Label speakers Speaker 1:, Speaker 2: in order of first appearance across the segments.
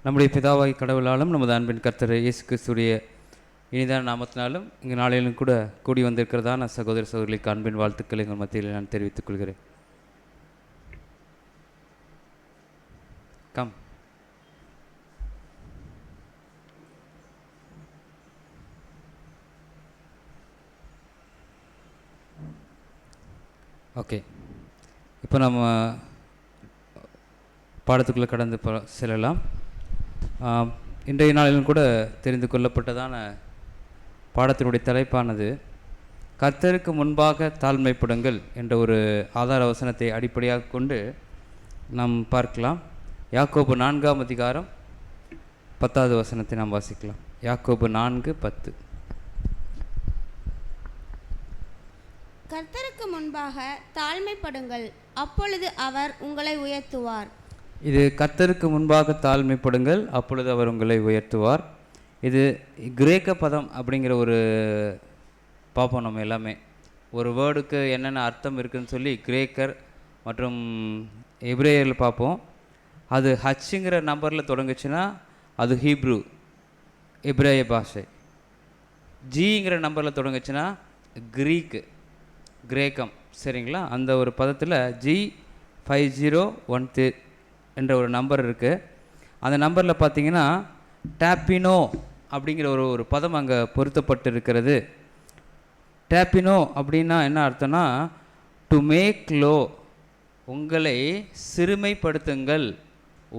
Speaker 1: நம்முடைய பிதாவாய் கடவுளாலும் நமது அன்பின் கர்த்தர் இயேசு கிறிஸ்துடைய இனிதான நாமத்தினாலும் இங்கு நாளிலும் கூட கூடி வந்திருக்கிறதான சகோதர சகோதரிகளுக்கு அன்பின் வாழ்த்துக்களை எங்கள் மத்தியில் நான் தெரிவித்துக் கொள்கிறேன். கம் ஓகே, இப்போ நம்ம பாடத்துக்குள்ளே கடந்து செல்லலாம். இன்றைய நாளிலும் கூட தெரிந்து கொள்ளப்பட்டதான பாடத்தினுடைய தலைப்பானது கர்த்தருக்கு முன்பாக தாழ்மைப்படுங்கள் என்ற ஒரு ஆதார வசனத்தை அடிப்படையாக கொண்டு நாம் பார்க்கலாம். யாக்கோபு 4ஆம் அதிகாரம் 10வது வசனத்தை நாம் வாசிக்கலாம். யாக்கோபு 4:10.
Speaker 2: கர்த்தருக்கு முன்பாக தாழ்மைப்படுங்கள், அப்பொழுது அவர் உங்களை உயர்த்துவார்.
Speaker 1: இது கர்த்தருக்கு முன்பாக தாழ்மைப்படுங்கள், அப்பொழுது அவர் உங்களை உயர்த்துவார். இது கிரேக்க பதம் அப்படிங்கிற ஒரு பார்ப்போம். நம்ம எல்லாமே ஒரு வேர்டுக்கு என்னென்ன அர்த்தம் இருக்குதுன்னு சொல்லி கிரேக்கர் மற்றும் எபிரேயரில் பார்ப்போம். அது ஹச்சுங்கிற நம்பரில் தொடங்குச்சுன்னா அது ஹீப்ரூ எபிரேய பாஷை. ஜிங்கிற நம்பரில் தொடங்குச்சுன்னா கிரேக்கம். சரிங்களா? அந்த ஒரு பதத்தில் G5013 என்ற ஒரு நம்பர் இருக்குது. அந்த நம்பரில் பார்த்தீங்கன்னா டேப்பினோ அப்படிங்கிற ஒரு பதம் அங்கே பொருத்தப்பட்டு இருக்கிறது. டேப்பினோ அப்படின்னா என்ன அர்த்தம்னா டு மேக் லோ, உங்களை சிறுமைப்படுத்துங்கள்,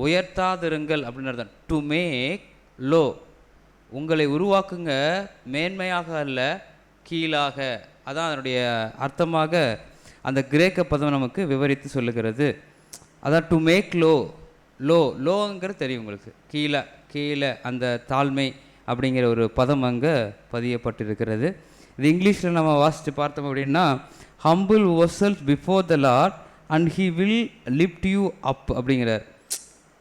Speaker 1: உயர்த்தாதிருங்கள் அப்படின்னு அர்த்தம். டு மேக் லோ, உங்களை உருவாக்குங்க, மேன்மையாக அல்ல கீழாக. அதான் அதனுடைய அர்த்தமாக அந்த கிரேக்க பதம் நமக்கு விவரித்து சொல்லுகிறது. அதான் டு மேக் லோங்கிறது தெரியும் உங்களுக்கு, கீழே அந்த தாழ்மை அப்படிங்கிற ஒரு பதம் அங்கே பதியப்பட்டிருக்கிறது. இது இங்கிலீஷில் நம்ம வாசித்து பார்த்தோம் அப்படின்னா humble yourself before the Lord and he will lift you up அப்படிங்கிறார்.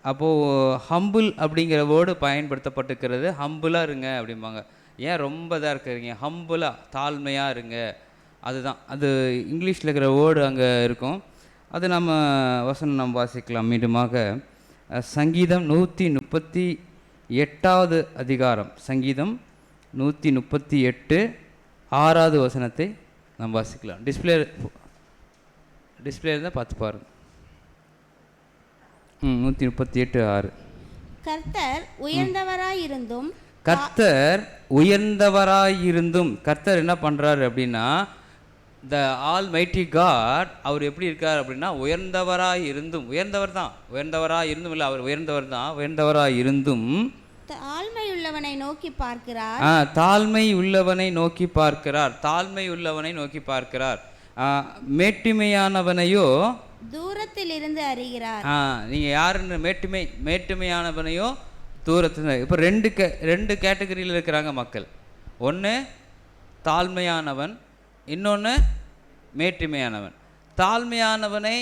Speaker 1: அப்போது ஹம்பிள் அப்படிங்கிற வேர்டு பயன்படுத்தப்பட்டிருக்கிறது. ஹம்பிளாக இருங்க அப்படிம்பாங்க. ஏன் ரொம்ப இதாக இருக்கிறீங்க, ஹம்பிளாக தாழ்மையாக இருங்க. அதுதான் அது இங்கிலீஷில் இருக்கிற வேர்டு அங்கே இருக்கும். அது நம்ம வசனம் நம்ம வாசிக்கலாம். மீண்டுமாக சங்கீதம் 138வது அதிகாரம், சங்கீதம் 138 6வது வசனத்தை நம்ம வாசிக்கலாம். டிஸ்பிளே இருந்தால் பார்த்து பாருங்கள். 138:6.
Speaker 2: கர்த்தர் உயர்ந்தவராயிருந்தும்
Speaker 1: கர்த்தர் என்ன பண்ணுறாரு அப்படின்னா த ஆல் மைட்டி காட் அவர் எப்படி இருக்கார் அப்படின்னா உயர்ந்தவராக இருந்தும் இல்லை, அவர் உயர்ந்தவராக இருந்தும்
Speaker 2: தாழ்மை உள்ளவனை நோக்கி பார்க்கிறார்.
Speaker 1: மேட்டுமையானவனையோ
Speaker 2: தூரத்தில் இருந்து அறிகிறார்.
Speaker 1: நீங்கள் யாருன்னு மேட்டுமையானவனையோ தூரத்தில். இப்போ ரெண்டு கேட்டகரியில் இருக்கிறாங்க மக்கள். ஒன்று தாழ்மையானவன், இன்னொன்று மேட்டுமையானவன். தாழ்மையானவனை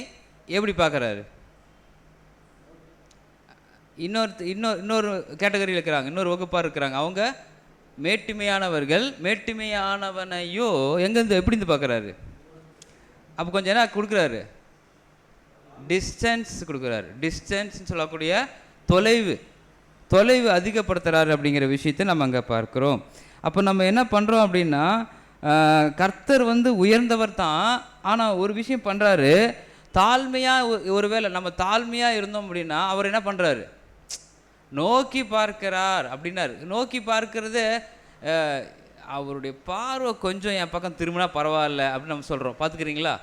Speaker 1: எப்படி பார்க்குறாரு? இன்னொரு கேட்டகரியில் இருக்கிறாங்க, இன்னொரு வகுப்பாக இருக்கிறாங்க. அவங்க மேட்டுமையானவர்கள். மேட்டுமையானவனையோ எங்கேருந்து எப்படிந்து பார்க்குறாரு? அப்போ கொஞ்சம் என்ன கொடுக்குறாரு? டிஸ்டன்ஸ் கொடுக்குறாரு. டிஸ்டன்ஸ்ன்னு சொல்லக்கூடிய தொலைவு அதிகப்படுத்துகிறாரு அப்படிங்கிற விஷயத்தை நம்ம அங்கே பார்க்குறோம். அப்போ நம்ம என்ன பண்ணுறோம் அப்படின்னா கர்த்தர் உயர்ந்தவர் தான், ஆனால் ஒரு விஷயம் பண்ணுறாரு. ஒருவேளை நம்ம தாழ்மையாக இருந்தோம் அப்படின்னா அவர் என்ன பண்ணுறாரு? நோக்கி பார்க்கிறார் அப்படின்னாரு. நோக்கி பார்க்கறது அவருடைய பார்வை கொஞ்சம் என் பக்கம் திரும்பினா பரவாயில்ல அப்படின்னு நம்ம சொல்கிறோம். பார்த்துக்கிறீங்களா?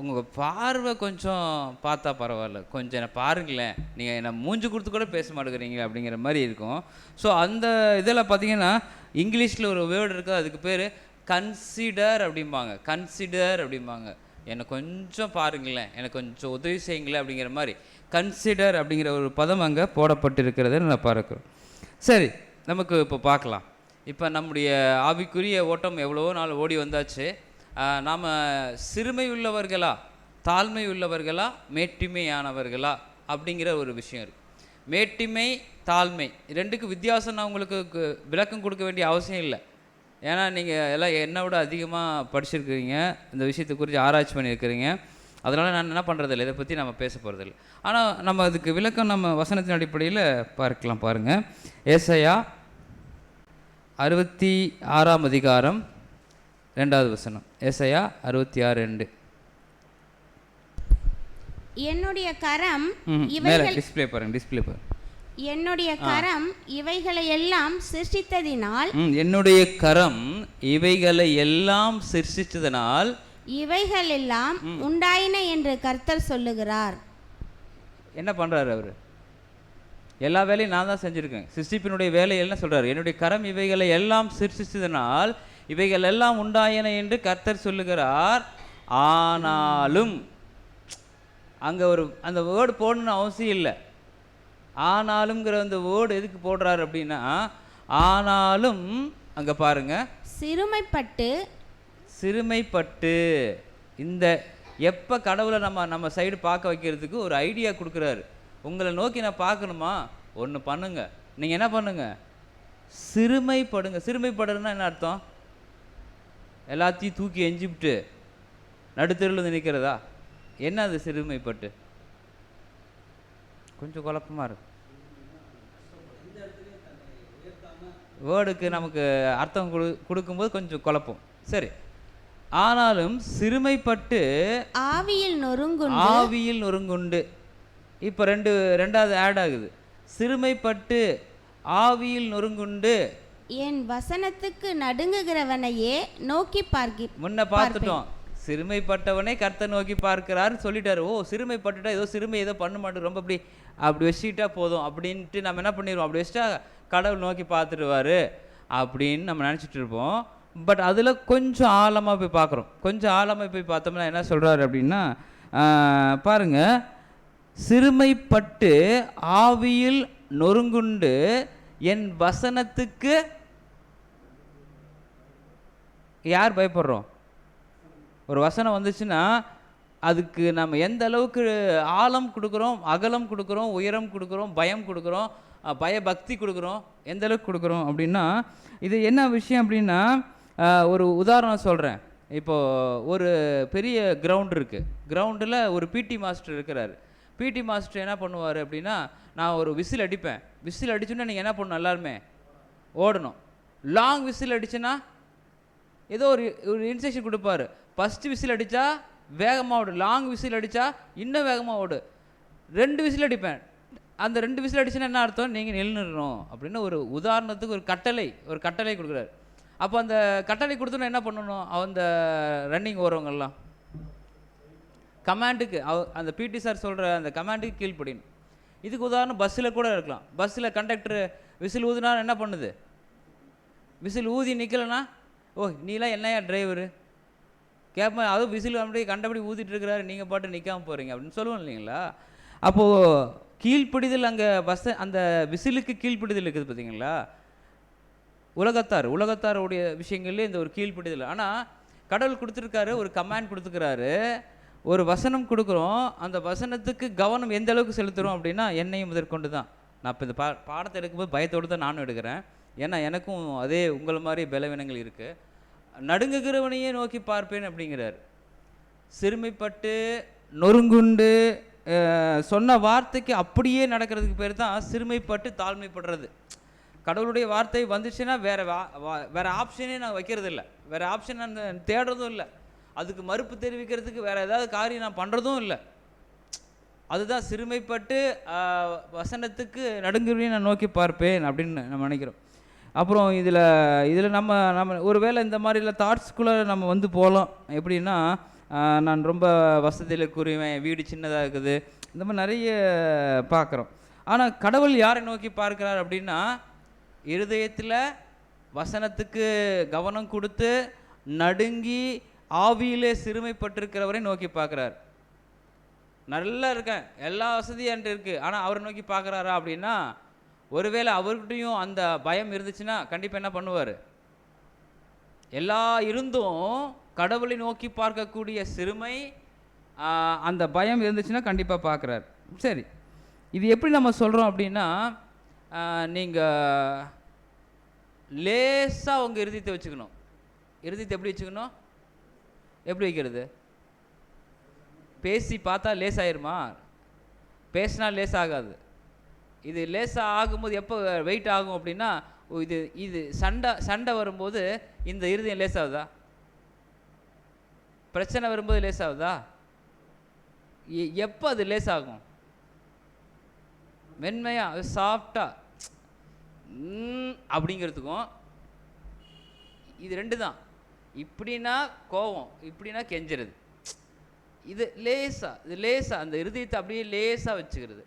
Speaker 1: உங்கள் பார்வை கொஞ்சம் பார்த்தா பரவாயில்ல, கொஞ்சம் என்னை பாருங்களேன், நீங்கள் என்னை மூஞ்சி கொடுத்து கூட பேச மாட்டேங்கிறீங்க அப்படிங்கிற மாதிரி இருக்கும். ஸோ அந்த இதில் பார்த்தீங்கன்னா இங்கிலீஷில் ஒரு வேர்டு இருக்குது, அதுக்கு பேர் கன்சிடர் அப்படிம்பாங்க. என்னை கொஞ்சம் பாருங்களேன், எனக்கு கொஞ்சம் உதவி செய்யுங்களேன் அப்படிங்கிற மாதிரி கன்சிடர் அப்படிங்கிற ஒரு பதம் அங்கே போடப்பட்டிருக்கிறத நான் பார்க்குறோம். சரி, நமக்கு இப்போ பார்க்கலாம். இப்போ நம்முடைய ஆவிக்குரிய ஓட்டம் எவ்வளவோ நாள் ஓடி வந்தாச்சு. நாம் சிறுமை உள்ளவர்களா, தாழ்மை உள்ளவர்களா, மேட்டுமையானவர்களா அப்படிங்கிற ஒரு விஷயம் இருக்குது. மேட்டுமை, தாழ்மை ரெண்டுக்கு வித்தியாசம் நான் உங்களுக்கு விளக்கம் கொடுக்க வேண்டிய அவசியம் இல்லை. ஏன்னா நீங்கள் எல்லாம் என்னை விட அதிகமாக படிச்சிருக்கிறீங்க, இந்த விஷயத்தை குறித்து ஆராய்ச்சி பண்ணியிருக்கிறீங்க. அதனால் நான் என்ன பண்ணுறதில்ல, இதை பற்றி நம்ம பேச போகிறதில்ல. ஆனால் நம்ம அதுக்கு விளக்கம் நம்ம வசனத்தின் அடிப்படையில் பார்க்கலாம். பாருங்கள், ஏசாயா 66ஆம் அதிகாரம் 2வது வசனம். ஏசாயா 66:2.
Speaker 2: என்னுடைய கரம்
Speaker 1: மேலே டிஸ்பிளே பாருங்க.
Speaker 2: என்னுடைய கரம் இவைகளை எல்லாம் சிருஷ்டித்ததினால்,
Speaker 1: என்னுடைய கரம் இவைகளை எல்லாம் சிருஷ்டித்ததனால்
Speaker 2: இவைகள் எல்லாம் உண்டாயின என்று கர்த்தர் சொல்லுகிறார்.
Speaker 1: என்ன பண்றாரு அவர்? எல்லா வேலையும் நான் தான் செஞ்சிருக்கேன். சிருஷ்டிப்பினுடைய வேலை என்ன சொல்றாரு? என்னுடைய கரம் இவைகளை எல்லாம் சிருஷ்டித்ததனால் இவைகள் எல்லாம் உண்டாயின என்று கர்த்தர் சொல்லுகிறார். ஆனாலும், அங்கே ஒரு அந்த வேர்டு போடணும்னு அவசியம் இல்லை. ஆனாலும்ங்கிற அந்த வேர்டு எதுக்கு போடுறாரு அப்படின்னா, ஆனாலும் அங்கே பாருங்க, சிறுமைப்பட்டு இந்த எப்போ கடவுளை நம்ம சைடு பார்க்க வைக்கிறதுக்கு ஒரு ஐடியா கொடுக்குறாரு. உங்களை நோக்கி நான் பார்க்கணுமா, ஒன்று பண்ணுங்க, நீங்கள் என்ன பண்ணுங்க, சிறுமைப்படுங்க. சிறுமைப்படுறதுன்னா என்ன அர்த்தம்? எல்லாத்தையும் தூக்கி எஞ்சிவிட்டு நடுத்தெருவில் வந்து நிற்கிறதா? என்ன அது சிறுமைப்பட்டு? கொஞ்சம் குழப்பமாக இருக்கு. வேர்டுக்கு நமக்கு அர்த்தம் கொடுக்கும்போது கொஞ்சம் குழப்பம். சரி, ஆனாலும் சிறுமைப்பட்டு
Speaker 2: ஆவியில்
Speaker 1: நொறுங்குண்டு. இப்போ ரெண்டாவது ஆட் ஆகுது. சிறுமைப்பட்டு ஆவியில் நொறுங்குண்டு
Speaker 2: என் வசனத்துக்கு நடுங்குகிறவனையே நோக்கி
Speaker 1: முன்ன பார்த்துட்டோம். சிறுமைப்பட்டவனை கர்த்தர் நோக்கி பார்க்கிறாரு சொல்லிட்டாரு. ஓ, சிறுமைப்பட்டுட்டா ஏதோ சிறுமை ஏதோ பண்ண மாட்டோம், ரொம்ப அப்படி வச்சுக்கிட்டா போதும் அப்படின்ட்டு நம்ம என்ன பண்ணிடுவோம், அப்படி வச்சுட்டா கடவுள் நோக்கி பார்த்துடுவார் அப்படின்னு நம்ம நினச்சிட்டு இருப்போம். பட் அதில் கொஞ்சம் ஆழமாக போய் பார்க்குறோம். கொஞ்சம் ஆழமாக போய் பார்த்தோம்னா என்ன சொல்கிறாரு அப்படின்னா, பாருங்கள், சிறுமைப்பட்டு ஆவியில் நொறுங்குண்டு என் வசனத்துக்கு யார் பயப்படுறோம்? ஒரு வசனம் வந்துச்சுன்னா அதுக்கு நம்ம எந்த அளவுக்கு ஆழம் கொடுக்குறோம், அகலம் கொடுக்குறோம், உயரம் கொடுக்குறோம், பயம் கொடுக்குறோம், பயபக்தி கொடுக்குறோம், எந்த அளவுக்கு கொடுக்குறோம் அப்படின்னா, இது என்ன விஷயம் அப்படின்னா, ஒரு உதாரணம் சொல்கிறேன். இப்போது ஒரு பெரிய கிரவுண்ட் இருக்குது. கிரவுண்டில் ஒரு பிடி மாஸ்டர் இருக்கிறார். பிடி மாஸ்டர் என்ன பண்ணுவார் அப்படின்னா, நான் ஒரு விசில் அடிப்பேன். விசில் அடிச்சோன்னா நீங்கள் என்ன பண்ணணும், எல்லாருமே ஓடணும். லாங் விசில் அடிச்சுன்னா ஏதோ ஒரு இன்ஸ்ட்ரக்ஷன் கொடுப்பாரு. ஃபஸ்ட்டு விசில் அடித்தா வேகமாக ஓடு, லாங் விசில் அடித்தா இன்னும் வேகமாக ஓடு. 2 விசில் அடிப்பேன், அந்த 2 விசில் அடிச்சுன்னா என்ன அர்த்தம், நீங்கள் நின்றுடணும் அப்படின்னு ஒரு உதாரணத்துக்கு ஒரு கட்டளை கொடுக்குறாரு. அப்போ அந்த கட்டளை கொடுத்தோன்னா என்ன பண்ணணும், அந்த ரன்னிங் ஓடுறவங்கெல்லாம் கமாண்டுக்கு அந்த பிடி சார் சொல்கிற அந்த கமாண்டுக்கு கீழ்ப்படியணும். இதுக்கு உதாரணம் பஸ்ஸில் கூட இருக்கலாம். பஸ்ஸில் கண்டக்டர் விசில் ஊதுனா என்ன பண்ணுது, விசில் ஊதி நிற்கலைன்னா, ஓ நீலாம் என்னையா டிரைவரு கேட்பேன், அதுவும் விசில் அப்படியே கண்டபடி ஊதிட்டு இருக்கிறாரு, நீங்கள் பாட்டு நிற்காமல் போகிறீங்க அப்படின்னு சொல்லுவோம் இல்லைங்களா. அப்போது கீழ்ப்படிதல், அங்கே அந்த விசிலுக்கு கீழ்ப்படிதல் இருக்குது பார்த்தீங்களா. உலகத்தாருடைய விஷயங்கள்லேயே இந்த ஒரு கீழ்ப்படிதல். ஆனால் கடவுள் கொடுத்துருக்காரு, ஒரு கமாண்ட் கொடுத்துருக்காரு, ஒரு வசனம் கொடுக்குறோம். அந்த வசனத்துக்கு கவனம் எந்த அளவுக்கு செலுத்துகிறோம் அப்படின்னா, என்னையும் முதற்கொண்டு தான். நான் இப்போ இந்த பாடத்தை எடுக்கும்போது பயத்தோடு தான் நானும் எடுக்கிறேன். ஏன்னா எனக்கும் அதே உங்களை மாதிரி பலவீனங்கள் இருக்குது. நடுங்குகிறவனையே நோக்கி பார்ப்பேன் அப்படிங்கிறார். சிறுமைப்பட்டு நொறுங்குண்டு சொன்ன வார்த்தைக்கு அப்படியே நடக்கிறதுக்கு பேர் தான் சிறுமைப்பட்டு தாழ்மைப்படுறது. கடவுளுடைய வார்த்தை வந்துச்சுன்னா வேறு ஆப்ஷனே நான் வைக்கிறது இல்லை, வேறு ஆப்ஷன் நான் தேடுறதும் இல்லை, அதுக்கு மறுப்பு தெரிவிக்கிறதுக்கு வேறு ஏதாவது காரியம் நான் பண்ணுறதும் இல்லை. அதுதான் சிறுமைப்பட்டு வசனத்துக்கு நடுங்குறவனையும் நான் நோக்கி பார்ப்பேன் அப்படின்னு நம்ம நினைக்கிறோம். அப்புறம் இதில் நம்ம ஒருவேளை இந்த மாதிரிலாம் தாட்ஸ்குள்ளே நம்ம வந்து போகலாம். எப்படின்னா, நான் ரொம்ப வசதியில் கூறுவேன், வீடு சின்னதாக இருக்குது, இந்த மாதிரி நிறைய பார்க்குறோம். ஆனால் கடவுள் யாரை நோக்கி பார்க்குறார் அப்படின்னா, இருதயத்தில் வசனத்துக்கு கவனம் கொடுத்து நடுங்கி ஆவியிலே சிறுமைப்பட்டிருக்கிறவரை நோக்கி பார்க்குறார். நல்லா இருக்கேன், எல்லா வசதியும் என்கிட்ட இருக்குது, ஆனால் அவரை நோக்கி பார்க்குறாரா அப்படின்னா, ஒருவேளை அவர்கிட்டையும் அந்த பயம் இருந்துச்சுன்னா கண்டிப்பாக என்ன பண்ணுவார், எல்லா இருந்தும் கடவுளை நோக்கி பார்க்கக்கூடிய சிறுமை, அந்த பயம் இருந்துச்சுன்னா கண்டிப்பாக பார்க்குறாரு. சரி, இது எப்படி நம்ம சொல்கிறோம் அப்படின்னா, நீங்கள் லேசாக உங்கள் இருதயத்தை வச்சுக்கணும். இருதயத்தை எப்படி வச்சுக்கணும், எப்படி வைக்கிறது, பேசி பார்த்தா லேசாயிருமா? பேசினா லேசாகாது. இது லேசாக ஆகும்போது எப்போ வெயிட் ஆகும் அப்படின்னா, இது இது சண்டை வரும்போது இந்த இருதயம் லேசாகுதா? பிரச்சனை வரும்போது லேசாகுதா? எப்போ அது லேசாகும்? மென்மையாக சாஃப்டாக அப்படிங்கிறதுக்கும் இது ரெண்டு தான். இப்படின்னா கோவம், இப்படின்னா கெஞ்சுறது. இது லேசாக அந்த இருதயத்தை அப்படியே லேசாக வச்சுக்கிறது,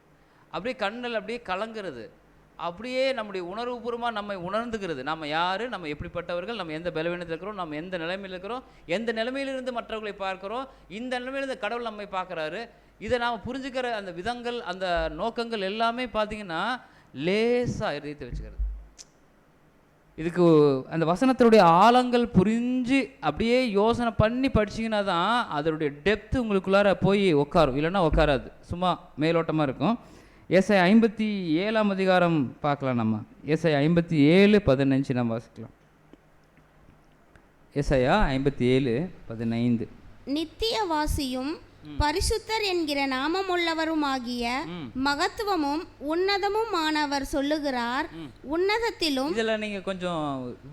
Speaker 1: அப்படியே கண்ணில் அப்படியே கலங்கிறது, அப்படியே நம்முடைய உணர்வுபூர்வமாக நம்மை உணர்ந்துக்கிறது. நம்ம யார், நம்ம எப்படிப்பட்டவர்கள், நம்ம எந்த பலவீனத்தில் இருக்கிறோம், நம்ம எந்த நிலைமையில் இருக்கிறோம், எந்த நிலைமையிலிருந்து மற்றவர்களை பார்க்குறோம், இந்த நிலைமையிலிருந்து கடவுள் நம்மை பார்க்குறாரு. இதை நாம் புரிஞ்சுக்கிற அந்த விதங்கள், அந்த நோக்கங்கள் எல்லாமே பார்த்திங்கன்னா லேசாக இருதயத்தை வச்சுக்கிறது. இதுக்கு அந்த வசனத்தினுடைய ஆழங்கள் புரிஞ்சு அப்படியே யோசனை பண்ணி படிச்சிங்கன்னா தான் அதனுடைய டெப்த்து உங்களுக்குள்ளார போய் உட்காரும், இல்லைன்னா உட்காராது, சும்மா மேலோட்டமாக இருக்கும். ஏசாயா 57ஆம் அதிகாரம் பார்க்கலாம். நம்ம ஏசாயா 57:15 நம்ம வாசிக்கலாம். ஏசாயா 57:15.
Speaker 2: நித்தியவாசியும் பரிசுத்தர் என்கிற நாமமுள்ளவருமாகிய மகத்துவமும் உன்னதமுமானவர் சொல்லுகிறார், உன்னதத்திலும்.
Speaker 1: இதில் நீங்கள் கொஞ்சம்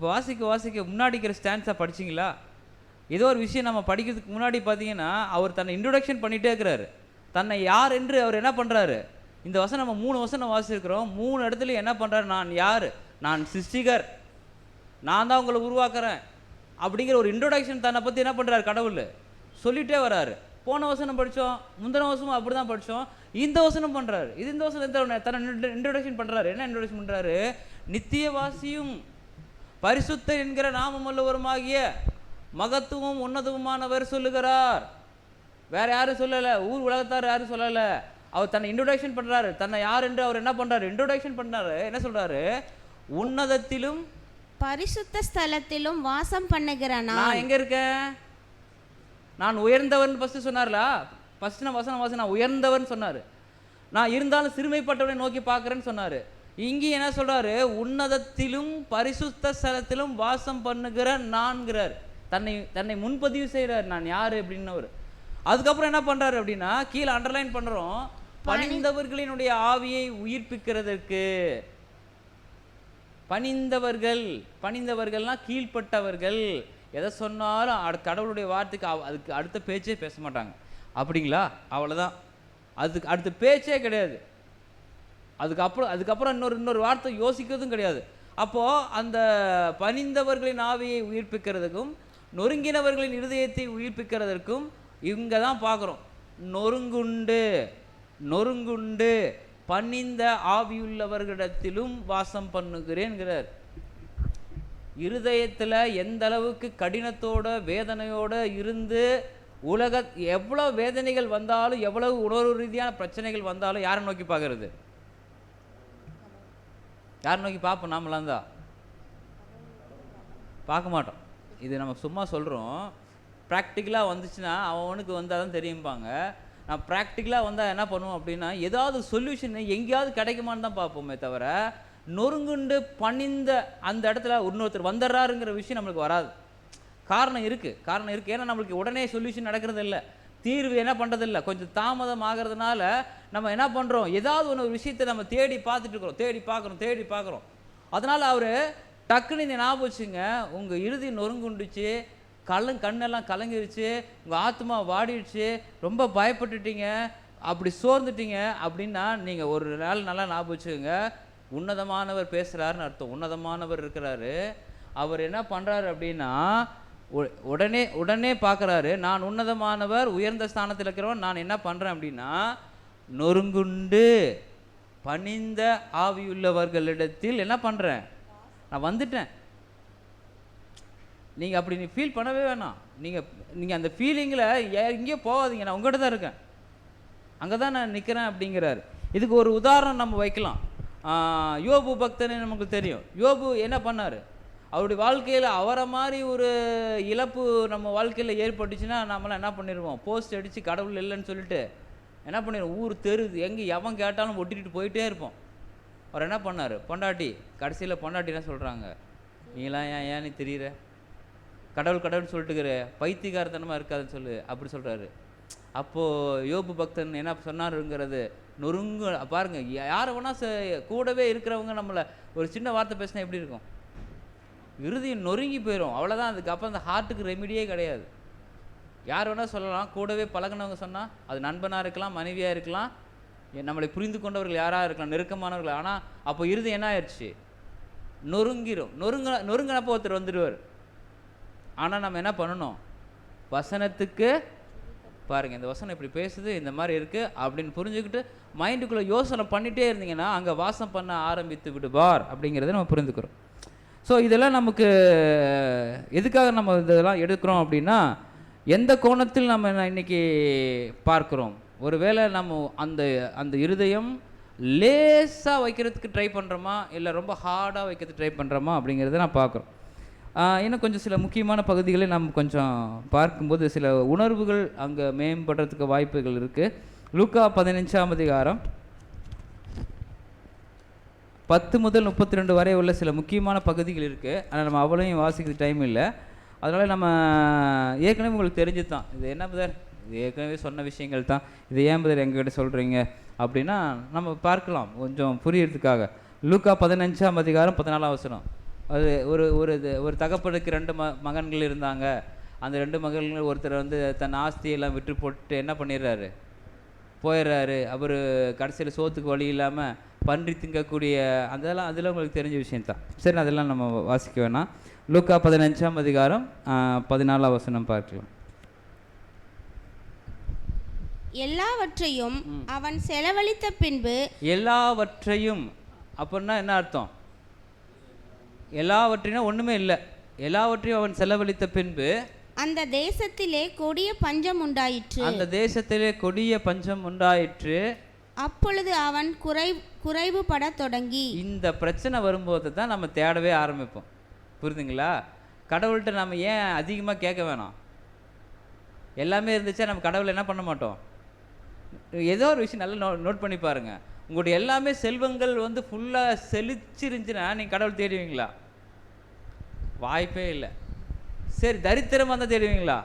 Speaker 1: வாசிக்க முன்னாடிக்கிற ஸ்டான்ஸாக படிச்சிங்களா? ஏதோ ஒரு விஷயம் நம்ம படிக்கிறதுக்கு முன்னாடி பார்த்தீங்கன்னா அவர் தன்னை இன்ட்ரொடக்ஷன் பண்ணிகிட்டே இருக்கிறாரு. தன்னை யார் என்று அவர் என்ன பண்ணுறாரு? இந்த வசனம் நம்ம 3 வசனம் வாசிச்சிருக்கிறோம். 3 இடத்துல என்ன பண்ணுறாரு? நான் யார், நான் சிருஷ்டிகர், நான் தான் உங்களை உருவாக்குறேன் அப்படிங்கிற ஒரு இன்ட்ரொடக்ஷன் தன்னை பற்றி என்ன பண்ணுறாரு கடவுள் சொல்லிகிட்டே வராரு. போன வசனம் படித்தோம், முந்தின வசனம் அப்படி தான் படித்தோம், இந்த வசனம் பண்ணுறாரு. இந்த வசனம் தன்னை இன்ட்ரொடக்ஷன் பண்ணுறாரு. என்ன இன்ட்ரொடக்ஷன் பண்ணுறாரு? நித்தியவாசியும் பரிசுத்தர் என்கிற நாமமுள்ளவருமாகிய மகத்துவம் உன்னதமுமானவர் சொல்லுகிறார். வேற யாரும் சொல்லலை, ஊர் உலகத்தார் யாரும் சொல்லலை. அவர் தன்னை இன்ட்ரொடக்ஷன் பண்ணுறாரு. தன்னை யார் என்று அவர் என்ன பண்ணுறாரு? இன்ட்ரொடக்ஷன் பண்ணுறாரு. என்ன சொல்கிறாரு? உன்னதத்திலும்
Speaker 2: பரிசுத்த ஸ்தலத்திலும் வாசம் பண்ணுகிற
Speaker 1: நான் எங்கே இருக்கேன்? நான் உயர்ந்தவன் ஃபஸ்ட்டு சொன்னார்ல, ஃபஸ்ட்டு நான் வசனம் நான் உயர்ந்தவன் சொன்னார். நான் இருந்தாலும் சிறுமைப்பட்டவனை நோக்கி பார்க்குறேன்னு சொன்னார். இங்கே என்ன சொல்கிறாரு? உன்னதத்திலும் பரிசுத்த ஸ்தலத்திலும் வாசம் பண்ணுகிற நான்கிறார். தன்னை முன்பதிவு செய்கிறார், நான் யார் அப்படின்னவர். அதுக்கப்புறம் என்ன பண்ணுறாரு அப்படின்னா, கீழே அண்டர்லைன் பண்ணுறோம், பணிந்தவர்களினுடைய ஆவியை உயிர்ப்பிக்கிறதற்கு. பணிந்தவர்கள்னா கீழ்ப்பட்டவர்கள். எதை சொன்னாலும் கடவுளுடைய வார்த்தைக்கு அதுக்கு அடுத்த பேச்சே பேச மாட்டாங்க. அப்படிங்களா? அவ்வளோதான், அதுக்கு அடுத்த பேச்சே கிடையாது. அதுக்கப்புறம் இன்னொரு வார்த்தை யோசிக்கிறதும் கிடையாது. அப்போது அந்த பணிந்தவர்களின் ஆவியை உயிர்ப்பிக்கிறதுக்கும் நொறுங்கினவர்களின் இருதயத்தை உயிர்ப்பிக்கிறதற்கும் இங்கே தான் பார்க்குறோம். நொறுங்குண்டு பணிந்த ஆவியுள்ளவர்களிடத்திலும் வாசம் பண்ணுகிறேன்கிறார். இருதயத்தில் எந்த அளவுக்கு கடினத்தோட வேதனையோடு இருந்து எவ்வளோ வேதனைகள் வந்தாலும், எவ்வளவு உணர்வு ரீதியான பிரச்சனைகள் வந்தாலும் யாரை நோக்கி பார்க்கறது? யாரை நோக்கி பார்ப்போம்? நாமெல்லாம் தான் பார்க்க மாட்டோம். இது நம்ம சும்மா சொல்கிறோம். ப்ராக்டிக்கலாக வந்துச்சுன்னா அவனுக்கு வந்தால் தான் தெரியும்பாங்க. நான் ப்ராக்டிக்கலாக வந்தால் என்ன பண்ணுவோம் அப்படின்னா, ஏதாவது சொல்யூஷன் எங்கேயாவது கிடைக்குமான்னு தான் பார்ப்போமே தவிர, நொறுங்குண்டு பணிந்த அந்த இடத்துல இன்னொருத்தர் வந்துடுறாருங்கிற விஷயம் நம்மளுக்கு வராது. காரணம் இருக்குது. ஏன்னா நம்மளுக்கு உடனே சொல்யூஷன் நடக்கிறது இல்லை, தீர்வு என்ன பண்ணுறது இல்லை, கொஞ்சம் தாமதம் ஆகிறதுனால நம்ம என்ன பண்ணுறோம்? ஏதாவது ஒரு விஷயத்தை நம்ம தேடி பார்க்குறோம். அதனால் அவர் டக்குன்னு இந்த ஞாபகம் வச்சுங்க, உங்கள் இறுதி நொறுங்குண்டுச்சு, கண்ணெல்லாம் கலங்கிருச்சு, உங்கள் ஆத்மா வாடிடுச்சு, ரொம்ப பயப்பட்டுட்டீங்க, அப்படி சோர்ந்துட்டீங்க அப்படின்னா நீங்கள் ஒரு நாள் நல்லா ஞாபகம் வச்சுக்கோங்க, உன்னதமானவர் பேசுகிறாருன்னு அர்த்தம். உன்னதமானவர் இருக்கிறாரு. அவர் என்ன பண்ணுறாரு அப்படின்னா, உடனே பார்க்குறாரு, நான் உன்னதமானவர், உயர்ந்த ஸ்தானத்தில் இருக்கிறவன், நான் என்ன பண்ணுறேன் அப்படின்னா, நொறுங்குண்டு பணிந்த ஆவியுள்ளவர்களிடத்தில் என்ன பண்ணுறேன்? நான் வந்துட்டேன். நீங்கள் அப்படி ஃபீல் பண்ணவே வேணாம். நீங்கள் அந்த ஃபீலிங்கில் எங்கேயோ போகாதீங்க, நான் உங்கள்கிட்ட தான் இருக்கேன், அங்கே தான் நான் நிற்கிறேன் அப்படிங்கிறாரு. இதுக்கு ஒரு உதாரணம் நம்ம வைக்கலாம். யோபு பக்தன்னு நமக்கு தெரியும். யோபு என்ன பண்ணார்? அவருடைய வாழ்க்கையில் அவரை மாதிரி ஒரு இழப்பு நம்ம வாழ்க்கையில் ஏற்பட்டுச்சுன்னா நம்மளாம் என்ன பண்ணிடுவோம்? போஸ்ட் அடித்து கடவுள் இல்லைன்னு சொல்லிட்டு என்ன பண்ணிடுவோம்? ஊர் தெரு எங்கே எவன் கேட்டாலும் ஒட்டிட்டு போயிட்டே இருப்போம். அவர் என்ன பண்ணார்? கடைசியில் பொண்டாட்டி என்ன சொல்கிறாங்க? நீலாம் ஏன் நீ தெரியுற? கடவுள் சொல்லிட்டுக்கிற, பைத்தியகாரத்தனமாக இருக்காதுன்னு சொல்லு அப்படி சொல்கிறாரு. அப்போது யோபு பக்தன் என்ன சொன்னாருங்கிறது நொறுங்கு பாருங்க. யாரை வேணா கூடவே இருக்கிறவங்க நம்மளை ஒரு சின்ன வார்த்தை பேசினா எப்படி இருக்கும்? இறுதியும் நொறுங்கி போயிடும், அவ்வளோதான். அதுக்கப்புறம் அந்த ஹார்ட்டுக்கு ரெமிடியே கிடையாது. யார் வேணால் சொல்லலாம், கூடவே பழகினவங்க சொன்னால் அது நண்பனாக இருக்கலாம், மனைவியாக இருக்கலாம், நம்மளை புரிந்து கொண்டவர்கள் யாராக இருக்கலாம், நெருக்கமானவர்கள். ஆனால் அப்போ இறுதி என்ன ஆயிடுச்சு? நொறுங்கிரும். நொறுங்கினப்போ ஒருத்தர் வந்துடுவார். ஆனால் நம்ம என்ன பண்ணணும்? வசனத்துக்கு பாருங்கள், இந்த வசனம் இப்படி பேசுது, இந்த மாதிரி இருக்குது அப்படின்னு புரிஞ்சுக்கிட்டு மைண்டுக்குள்ளே யோசனை பண்ணிகிட்டே இருந்தீங்கன்னா அங்கே வாசம் பண்ண ஆரம்பித்து விடுவார் அப்படிங்கிறத நம்ம புரிந்துக்கிறோம். ஸோ இதெல்லாம் நமக்கு எதுக்காக நம்ம இதெல்லாம் எடுக்கிறோம் அப்படின்னா, எந்த கோணத்தில் நம்ம இன்னைக்கு பார்க்குறோம்? ஒருவேளை நம்ம அந்த அந்த இருதயம் லேசாக வைக்கிறதுக்கு ட்ரை பண்ணுறோமா, இல்லை ரொம்ப ஹார்டாக வைக்கிறதுக்கு ட்ரை பண்ணுறோமா அப்படிங்கிறத நான் பார்க்குறோம். இன்னும் கொஞ்சம் சில முக்கியமான பகுதிகளை நம்ம கொஞ்சம் பார்க்கும்போது சில உணர்வுகள் அங்கே மேம்படுறதுக்கு வாய்ப்புகள் இருக்குது. லூக்கா 15ஆம் அதிகாரம் 10 முதல் 32 வரை உள்ள சில முக்கியமான பகுதிகள் இருக்குது. ஆனால் நம்ம அவ்வளோயும் வாசிக்கிறது டைம் இல்லை. அதனால் நம்ம ஏற்கனவே உங்களுக்கு தெரிஞ்சு தான், இது என்ன பதர், இது ஏற்கனவே சொன்ன விஷயங்கள் தான், இது ஏன் பதர் எங்ககிட்ட சொல்கிறீங்க அப்படின்னா நம்ம பார்க்கலாம் கொஞ்சம் புரியறதுக்காக. லூக்கா 15ஆம் அதிகாரம் 14ஆம் வசனம். அது ஒரு தகப்பனுக்கு 2 மகன்கள் இருந்தாங்க. அந்த 2 மகன்கள் ஒருத்தர் வந்து தன் ஆஸ்தியெல்லாம் விட்டு போட்டு என்ன பண்ணிடுறாரு, போயிடுறாரு. அவர் கடைசியில் சோத்துக்கு வழி இல்லாமல் பன்றி திங்கக்கூடிய அதெல்லாம் உங்களுக்கு தெரிஞ்ச விஷயம்தான். சரி, அதெல்லாம் நம்ம வாசிக்க வேணாம். லூக்கா 15ஆம் அதிகாரம் 14ஆம் வசனம் பார்க்கலாம்.
Speaker 2: எல்லாவற்றையும் அவன் செலவழித்த பின்பு.
Speaker 1: எல்லாவற்றையும் அப்படின்னா என்ன அர்த்தம்? எல்லாவற்றையும் ஒன்றுமே இல்லை. எல்லாவற்றையும் அவன் செலவழித்த பின்பு
Speaker 2: அந்த தேசத்திலே கொடிய பஞ்சம் உண்டாயிற்று.
Speaker 1: அந்த தேசத்திலே கொடிய பஞ்சம் உண்டாயிற்று.
Speaker 2: அப்பொழுது அவன் குறைவுபட தொடங்கி.
Speaker 1: இந்த பிரச்சனை வரும்போது தான் நம்ம தேடவே ஆரம்பிப்போம். புரியுதுங்களா? கடவுள்கிட்ட நம்ம ஏன் அதிகமாக கேட்க வேணாம்? எல்லாமே இருந்துச்சா நம்ம கடவுளை என்ன பண்ண மாட்டோம்? ஏதோ ஒரு விஷயம் நல்லா நோட் பண்ணி பாருங்கள். உங்களுடைய எல்லாமே செல்வங்கள் வந்து ஃபுல்லாக செழிச்சிருந்துச்சுன்னா நீங்கள் கடவுள் தேடுவீங்களா? வாய்ப்பே இல்லை. சரி, தரித்திரம் வந்தால் தேடுவீங்களா?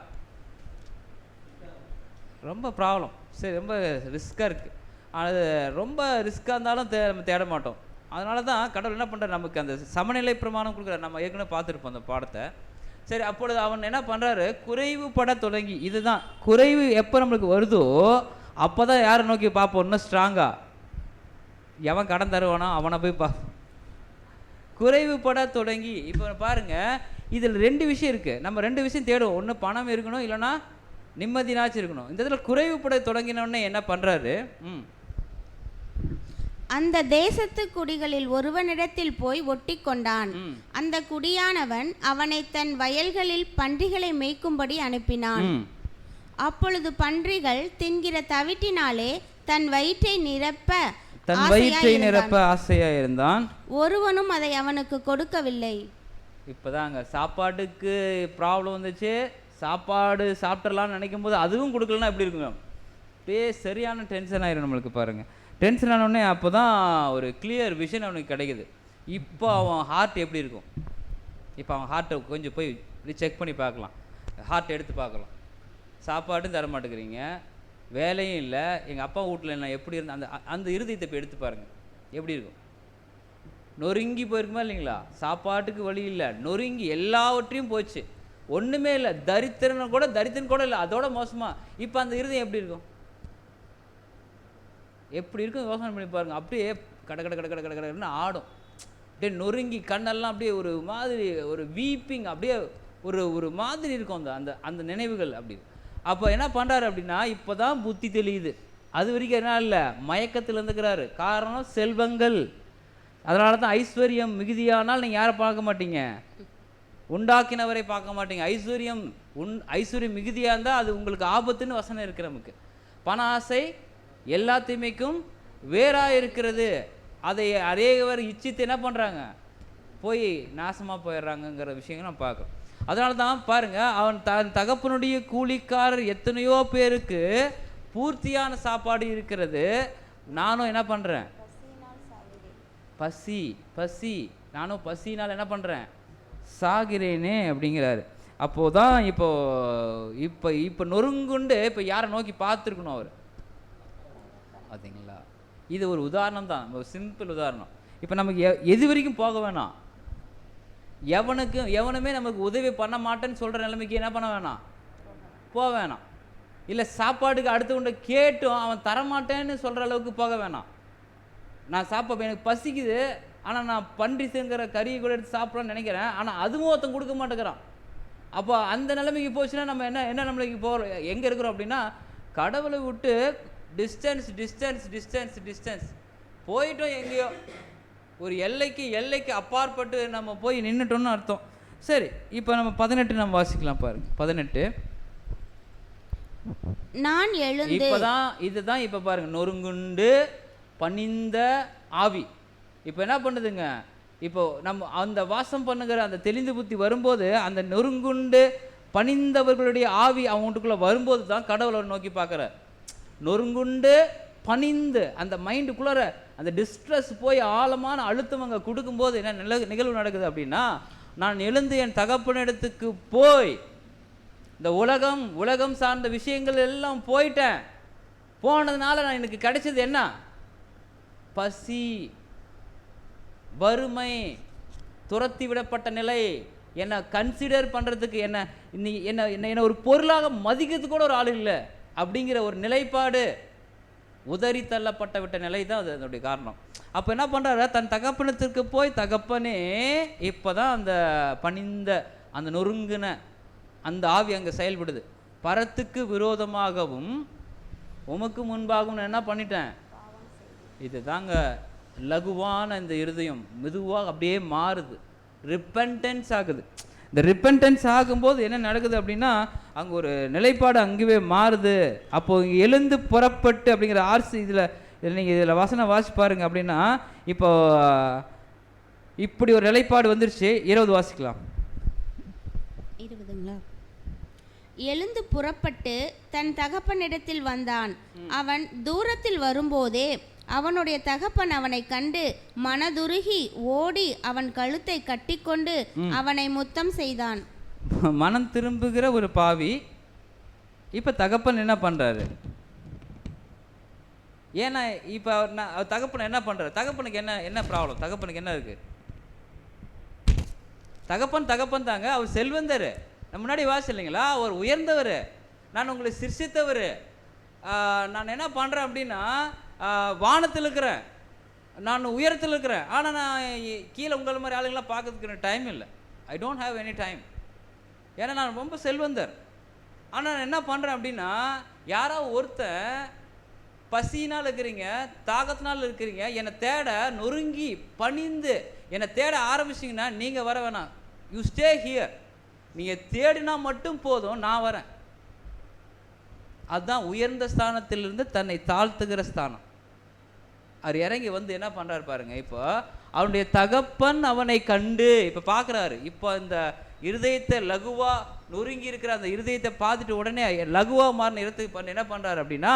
Speaker 1: ரொம்ப ப்ராப்ளம். சரி, ரொம்ப ரிஸ்க்காக இருக்குது. அது ரொம்ப ரிஸ்க்காக இருந்தாலும் நம்ம தேட மாட்டோம். அதனால தான் கடவுள் என்ன பண்ணுறாரு, நமக்கு அந்த சமநிலை பிரமாணம் கொடுக்குறாரு. நம்ம ஏற்கனவே பார்த்துருப்போம் அந்த பாடத்தை. சரி, அப்பொழுது அவன் என்ன பண்ணுறாரு, குறைவுபட தொடங்கி. இதுதான் குறைவு எப்போ நம்மளுக்கு வருதோ அப்போ தான் யாரை நோக்கி பார்ப்போம்? இன்னும் ஸ்ட்ராங்காக எவன் கடன் தருவானோ அவனை போய் குறைவுபட தொடங்கி. இப்போ பாருங்கள், இதில் 2 விஷயம் இருக்குது. நம்ம 2 விஷயம் தேடுவோம். ஒன்று பணம் இருக்கணும், இல்லைன்னா நிம்மதினாச்சும் இருக்கணும். இந்த இதில் குறைவுபட தொடங்கினோடனே என்ன பண்ணுறாரு,
Speaker 2: அந்த தேசத்து குடிகளில் ஒருவனிடத்தில் போய் ஒட்டி கொண்டான். அந்த குடியானவன் அவனை தன் வயல்களில் பன்றிகளை மேய்க்கும்படி அனுப்பினான். அப்பொழுது பன்றிகள் தின்கிற தவிட்டினாலே தன் வயிற்றை நிரப்ப
Speaker 1: ஆசையா இருந்தான்.
Speaker 2: ஒருவனும் அதை அவனுக்கு கொடுக்கவில்லை.
Speaker 1: இப்போதாங்க சாப்பாட்டுக்கு ப்ராப்ளம் வந்துச்சு. சாப்பாடு சாப்பிட்றலான்னு நினைக்கும் போது அதுவும் கொடுக்கலன்னா எப்படி இருக்குங்க? அப்படியே சரியான டென்ஷன் ஆயிரும் நம்மளுக்கு. பாருங்கள், டென்ஷன் ஆனோடனே அப்போ தான் ஒரு கிளியர் விஷன் அவனுக்கு கிடைக்குது. இப்போ அவன் ஹார்ட் எப்படி இருக்கும்? இப்போ அவன் ஹார்ட்டை கொஞ்சம் போய் செக் பண்ணி பார்க்கலாம். ஹார்ட் எடுத்து பார்க்கலாம். சாப்பாடும் தர மாட்டேங்கிறீங்க, வேலையும் இல்லை, எங்கள் அப்பா வீட்டில் நான் எப்படி இருந்தேன், அந்த இருதயத்தை இப்போ எடுத்து பாருங்கள் எப்படி இருக்கும்? நொறுங்கி போயிருக்குமா இல்லைங்களா? சாப்பாட்டுக்கு வழி இல்லை, நொறுங்கி எல்லாவற்றையும் போச்சு, ஒன்றுமே இல்லை. தரித்திரன் கூட இல்லை, அதோட மோசமாக. இப்போ அந்த இருதயம் எப்படி இருக்கும்? எப்படி இருக்கும் யோசனை பண்ணி பாருங்கள். அப்படியே கட கட கட கட கட கடன்னு ஆடும். அப்படியே நொறுங்கி கண்ணெல்லாம் அப்படியே ஒரு மாதிரி ஒரு வீப்பிங், அப்படியே ஒரு மாதிரி இருக்கும் அந்த அந்த நினைவுகள். அப்படி அப்போ என்ன பண்ணுறாரு அப்படின்னா, இப்போ தான் புத்தி தெளியுது. அது வரைக்கும் என்ன இல்லை, மயக்கத்தில் இருந்துக்கிறாரு. காரணம் செல்வங்கள். அதனால தான் ஐஸ்வர்யம் மிகுதியானால் நீங்கள் யாரை பார்க்க மாட்டீங்க? உண்டாக்கினவரை பார்க்க மாட்டீங்க. ஐஸ்வர்யம் மிகுதியாக இருந்தால் அது உங்களுக்கு ஆபத்துன்னு வசனம் இருக்குது நமக்கு. பண ஆசை எல்லா தீமைக்கும் வேறாக இருக்கிறது. அதை அநேகவர் இச்சித்து என்ன பண்ணுறாங்க, போய் நாசமாக போயிடுறாங்கங்கிற விஷயங்கள் நம்ம பார்க்குறோம். அதனால தான் பாருங்கள், அவன் தகப்பனுடைய கூலிக்காரர் எத்தனையோ பேருக்கு பூர்த்தியான சாப்பாடு இருக்கிறது. நானும் என்ன பண்ணுறேன், பசி நானும் பசினால் என்ன பண்ணுறேன், சாகிறேனே அப்படிங்கிறாரு. அப்போது தான் இப்போ நொறுங்குண்டு இப்போ யாரை நோக்கி பார்த்துருக்கணும் அவர், பார்த்தீங்களா? இது ஒரு உதாரணம் தான், ஒரு சிம்பிள் உதாரணம். இப்போ நமக்கு எது வரைக்கும் போக வேணாம், எவனுமே நமக்கு உதவி பண்ண மாட்டேன்னு சொல்கிற நிலைமைக்கு என்ன பண்ண வேணாம், போக வேணாம். இல்லை சாப்பாட்டுக்கு அடுத்தவன்ட கேட்டும் அவன் தரமாட்டேன்னு சொல்கிற அளவுக்கு போக வேணாம். நான் எனக்கு பசிக்குது, ஆனால் நான் பன்றி சேர்ங்கிற கறியை கூட எடுத்து சாப்பிட்லான்னு நினைக்கிறேன், ஆனால் அதுவும் ஒருத்தன் கொடுக்க மாட்டேங்கிறான். அப்போ அந்த நிலைமைக்கு போச்சுன்னா நம்ம என்ன நம்மளுக்கு போகிறோம், எங்கே இருக்கிறோம் அப்படின்னா கடவுளை விட்டு டிஸ்டன்ஸ் டிஸ்டன்ஸ் டிஸ்டன்ஸ் டிஸ்டன்ஸ் போயிட்டோம். எங்கேயோ ஒரு எல்லைக்கு அப்பாற்பட்டு நம்ம போய் நின்றுட்டோம்னு அர்த்தம். சரி, இப்போ நம்ம 18 நம்ம வாசிக்கலாம் பாருங்க. 18
Speaker 2: நான் எழுந்து,
Speaker 1: இப்போதான் இதுதான் இப்போ பாருங்க, நொறுங்குண்டு பணிந்த ஆவி. இப்போ என்ன பண்ணுதுங்க, இப்போ நம்ம அந்த வாசம் பண்ணுகிற அந்த தெளிந்த புத்தி வரும்போது அந்த நொறுங்குண்டு பணிந்தவர்களுடைய ஆவி அவங்களுக்குள்ளே வரும்போது தான் கடவுளை நோக்கி பார்க்குறார். நொறுங்குண்டு பணிந்து அந்த மைண்டுக்குள்ளார அந்த டிஸ்ட்ரெஸ் போய் ஆழமான அழுத்தம் அங்கே கொடுக்கும்போது என்ன நிகழ்வு நடக்குது அப்படின்னா, நான் எழுந்து என் தகப்பனிடத்துக்கு போய் இந்த உலகம் சார்ந்த விஷயங்கள் எல்லாம் போயிட்டேன். போனதுனால நான் எனக்கு கிடைச்சது என்ன, பசி, வறுமை, துரத்தி விடப்பட்ட நிலை, என்னை கன்சிடர் பண்ணுறதுக்கு என்ன ஒரு பொருளாக மதிக்கிறதுக்கு கூட ஒரு ஆள் இல்லை அப்படிங்கிற ஒரு நிலைப்பாடு, உதறி தள்ளப்பட்ட விட்ட நிலை தான் அது அதனுடைய காரணம். அப்போ என்ன பண்ணுறாரு, தன் தகப்பனத்திற்கு போய், தகப்பனே, இப்போ தான் அந்த பணிந்த அந்த நொறுங்குன அந்த ஆவி அங்கே செயல்படுது. பரத்துக்கு விரோதமாகவும் உமக்கு முன்பாகவும் நான் என்ன பண்ணிட்டேன், இது தாங்க லகுவான இந்த இருதயம் மெதுவாக அப்படியே மாறுது, ரிப்பென்டன்ஸ் ஆகுது. இந்த ரிப்பென்டன்ஸ் ஆகும்போது என்ன நடக்குது அப்படின்னா, அங்கே ஒரு நிலைப்பாடு அங்கேயே மாறுது. அப்போது இங்கே எழுந்து புறப்பட்டு அப்படிங்கிற ஆர்சி இதில் வசனம் வாசி பாருங்க. அப்படின்னா இப்போ இப்படி ஒரு நிலைப்பாடு வந்துருச்சு. 20 வாசிக்கலாம்.
Speaker 2: 20ங்களா? எழுந்து புறப்பட்டு தன் தகப்பனிடத்தில் வந்தான். அவன் தூரத்தில் வரும்போதே அவனுடைய தகப்பன் அவனை கண்டு மனதுருகி ஓடி அவன் கழுத்தை கட்டிக்கொண்டு அவனை முத்தம் செய்தான்.
Speaker 1: மனம் திரும்புகிற ஒரு பாவி இப்ப தகப்பன் என்ன பண்றாரு? ஏன்னா இப்ப தகப்பன் என்ன பண்றாரு? தகப்பனுக்கு என்ன ப்ராப்ளம்? தகப்பனுக்கு என்ன இருக்கு? தகப்பன் தாங்க, அவர் செல்வந்தர். முன்னாடி வாசி இல்லைங்களா, அவர் உயர்ந்தவர், நான் உங்களை சிருஷ்டித்தவர், நான் என்ன பண்ணுறேன் அப்படின்னா வானத்தில் இருக்கிறேன், நான் உயரத்தில் இருக்கிறேன், ஆனால் நான் கீழே உங்களை மாதிரி ஆளுங்களாம் பார்க்கறதுக்கு எனக்கு டைம் இல்லை. I don't have any time. ஏன்னா நான் ரொம்ப செல்வந்தர். ஆனால் நான் என்ன பண்ணுறேன் அப்படின்னா, யாராவது ஒருத்தன் பசினால் இருக்கிறீங்க, தாகத்தினால் இருக்கிறீங்க, என்னை தேட நொறுங்கி பணிந்து என்னை தேட ஆரம்பிச்சிங்கன்னா நீங்கள் வர வேணாம். You stay here. நீங்கள் தேடினா மட்டும் போதும், நான் வரேன். அதுதான் உயர்ந்த ஸ்தானத்திலிருந்து தன்னை தாழ்த்துகிற ஸ்தானம். அவர் இறங்கி வந்து என்ன பண்ணுறாரு பாருங்க. இப்போ அவனுடைய தகப்பன் அவனை கண்டு இப்போ பார்க்குறாரு. இப்போ இந்த இருதயத்தை லகுவா நொறுங்கி இருக்கிற அந்த இருதயத்தை பார்த்துட்டு உடனே லகுவா மாறின இடத்துக்கு என்ன பண்ணுறாரு அப்படின்னா,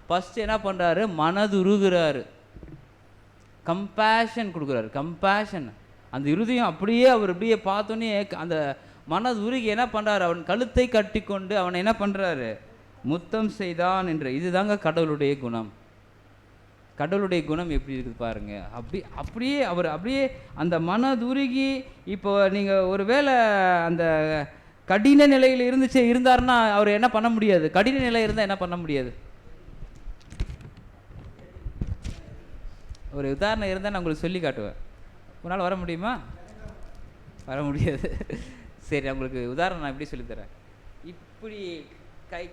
Speaker 1: ஃபஸ்ட்டு என்ன பண்ணுறாரு, மனதுருகிறாரு, கம்பேஷன் கொடுக்குறாரு. கம்பேஷன் அந்த இருதயம் அப்படியே அவர் அப்படியே பார்த்தோன்னே அந்த மனதுருகி என்ன பண்ணுறாரு, அவன் கழுத்தை கட்டி கொண்டு அவனை என்ன பண்ணுறாரு, முத்தம் செய்தான் என்ற. இதுதாங்க கடவுளுடைய குணம். கடவுளுடைய குணம் எப்படி இருக்குது பாருங்க. அப்படியே அவர் அப்படியே அந்த மனதுருகி. இப்போ நீங்கள் ஒரு வேளை அந்த கடின நிலையில் இருந்தாருன்னா அவர் என்ன பண்ண முடியாது? கடின நிலை இருந்தால் என்ன பண்ண முடியாது? ஒரு உதாரணம் இருந்தால் நான் உங்களுக்கு சொல்லி காட்டுவேன். ஒரு நாள் வர முடியுமா? வர முடியாது. சரி, உங்களுக்கு உதாரணம் நான் எப்படி சொல்லித்தரேன். இப்படி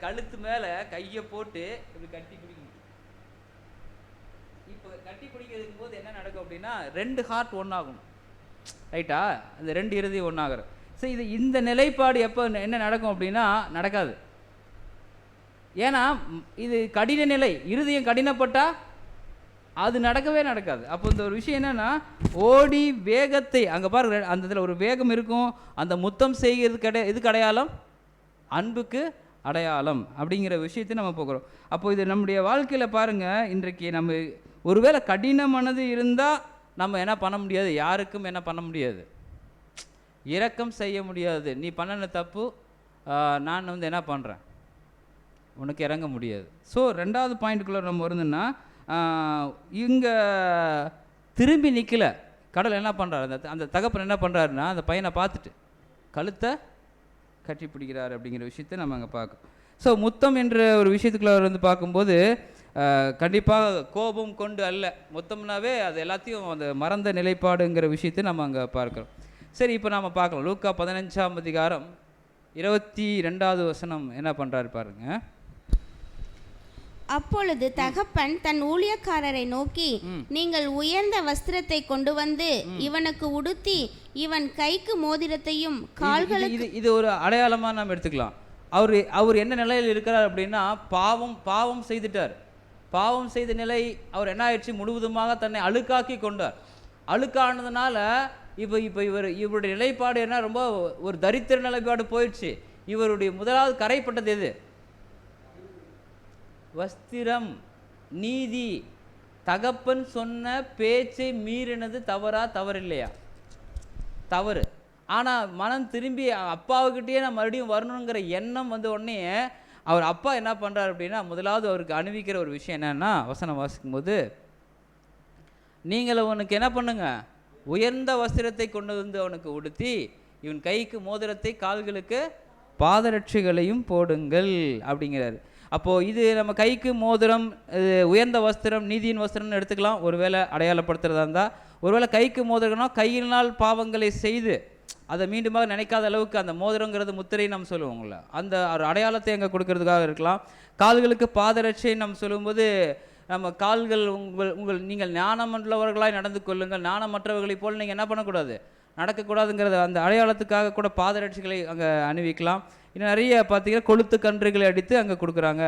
Speaker 1: கழுத்து மேலே கையை போட்டு இப்படி கட்டி பிடிக்கணும். இப்போ கட்டி பிடிக்கிறதுக்கும் போது என்ன நடக்கும் அப்படின்னா, 2 ஹார்ட் ஒன்றாகும், ரைட்டா? அந்த 2 இருதயம் ஒன்றாகிறோம். சரி, இந்த நிலைப்பாடு எப்போ என்ன நடக்கும் அப்படின்னா நடக்காது. ஏன்னா இது கடின நிலை, இருதயம் கடினப்பட்டால் அது நடக்கவே நடக்காது. அப்போ இந்த ஒரு விஷயம் என்னென்னா, ஓடி வேகத்தை அங்கே பாருங்க, அந்த இதில் ஒரு வேகம் இருக்கும். அந்த முத்தம் செய்கிறது எதுக்கு அடையாளம்? அன்புக்கு அடையாளம் அப்படிங்கிற விஷயத்தை நம்ம போகிறோம். அப்போ இது நம்முடைய வாழ்க்கையில் பாருங்கள், இன்றைக்கு நம்ம ஒருவேளை கடின மனது இருந்தால் நம்ம என்ன பண்ண முடியாது, யாருக்கும் என்ன பண்ண முடியாது, இரக்கம் செய்ய முடியாது. நீ பண்ணின தப்பு, நான் வந்து என்ன பண்ணுறேன், உனக்கு இறங்க முடியாது. ஸோ 2வது பாயிண்ட்டுக்குள்ளே நம்ம வருதுன்னா, இங்கே திரும்பி நிற்கல. கடவுள் என்ன பண்ணுறாரு, அந்த தகப்பன் என்ன பண்ணுறாருன்னா அந்த பையனை பார்த்துட்டு கழுத்தை கட்டி பிடிக்கிறார் அப்படிங்கிற விஷயத்தை நம்ம அங்கே பார்க்கணும். ஸோ முத்தம் என்ற ஒரு விஷயத்துக்குள்ள வந்து பார்க்கும்போது கண்டிப்பாக கோபம் கொண்டு அல்ல, மொத்தம்னாவே அது எல்லாத்தையும் அந்த மறந்த நிலைப்பாடுங்கிற விஷயத்தை நம்ம அங்கே பார்க்குறோம். சரி, இப்போ நம்ம பார்க்கலாம். லூக்கா 15ஆம் அதிகாரம் 22வது வசனம் என்ன பண்ணுறாரு பாருங்க.
Speaker 2: அப்பொழுது தகப்பன் தன் ஊழியக்காரரை நோக்கி, நீங்கள் உயர்ந்த வஸ்திரத்தை கொண்டு வந்து இவனுக்கு உடுத்தி இவன் கைக்கு மோதிரத்தையும் கால்களுக்கு.
Speaker 1: இது ஒரு அடையாளமாக நம்ம எடுத்துக்கலாம். அவர் என்ன நிலையில் இருக்கிறார் அப்படின்னா, பாவம் செய்துட்டார். பாவம் செய்த நிலை அவர் என்ன ஆயிடுச்சு, முழுவதுமாக தன்னை அழுக்காக்கி கொண்டார். அழுக்கானதுனால இப்போ இவருடைய நிலைப்பாடு என்ன, ரொம்ப ஒரு தரித்திர நிலைப்பாடு போயிடுச்சு. இவருடைய முதலாவது கரைப்பட்டது எது? வஸ்திரம். நீதி. தகப்பன் சொன்ன பேச்சை மீறினது தவறில்லையா? தவறு. ஆனால் மனம் திரும்பி அப்பாவுக்கிட்டேயே நான் மறுபடியும் வரணுங்கிற எண்ணம் வந்து உடனே அவர் அப்பா என்ன பண்ணுறாரு அப்படின்னா, முதலாவது அவருக்கு அணிவிக்கிற ஒரு விஷயம் என்னன்னா, வசனம் வாசிக்கும் போது, நீங்கள் அவனுக்கு என்ன பண்ணுங்க, உயர்ந்த வஸ்திரத்தை கொண்டு வந்து அவனுக்கு உடுத்தி இவன் கைக்கு மோதிரத்தை கால்களுக்கு பாதரட்சிகளையும் போடுங்கள் அப்படிங்கிறாரு. அப்போது இது நம்ம கைக்கு மோதிரம், உயர்ந்த வஸ்திரம், நீதியின் வஸ்திரம்னு எடுத்துக்கலாம். ஒருவேளை அடையாளப்படுத்துறதா இருந்தால், ஒருவேளை கைக்கு மோதிரம்னா கையினால் பாவங்களை செய்து அதை மீண்டுமாக நினைக்காத அளவுக்கு அந்த மோதிரங்கிறது முத்திரை நம்ம சொல்லுவோங்கள, அந்த ஒரு அடையாளத்தை அங்கே கொடுக்கறதுக்காக இருக்கலாம். கால்களுக்கு பாதரட்சை நம்ம சொல்லும்போது, நம்ம கால்கள் நீங்கள் ஞானமுள்ளவர்களாய் நடந்து கொள்ளுங்கள், ஞானமற்றவர்களைப் போல் நீங்கள் என்ன பண்ணக்கூடாது, நடக்கக்கூடாதுங்கிறத அந்த அடையாளத்துக்காக கூட பாதரட்சிகளை அங்கே அணிவிக்கலாம். இன்னும் நிறைய பார்த்தீங்கன்னா கொளுத்து கன்றுகளை அடித்து அங்கே கொடுக்குறாங்க.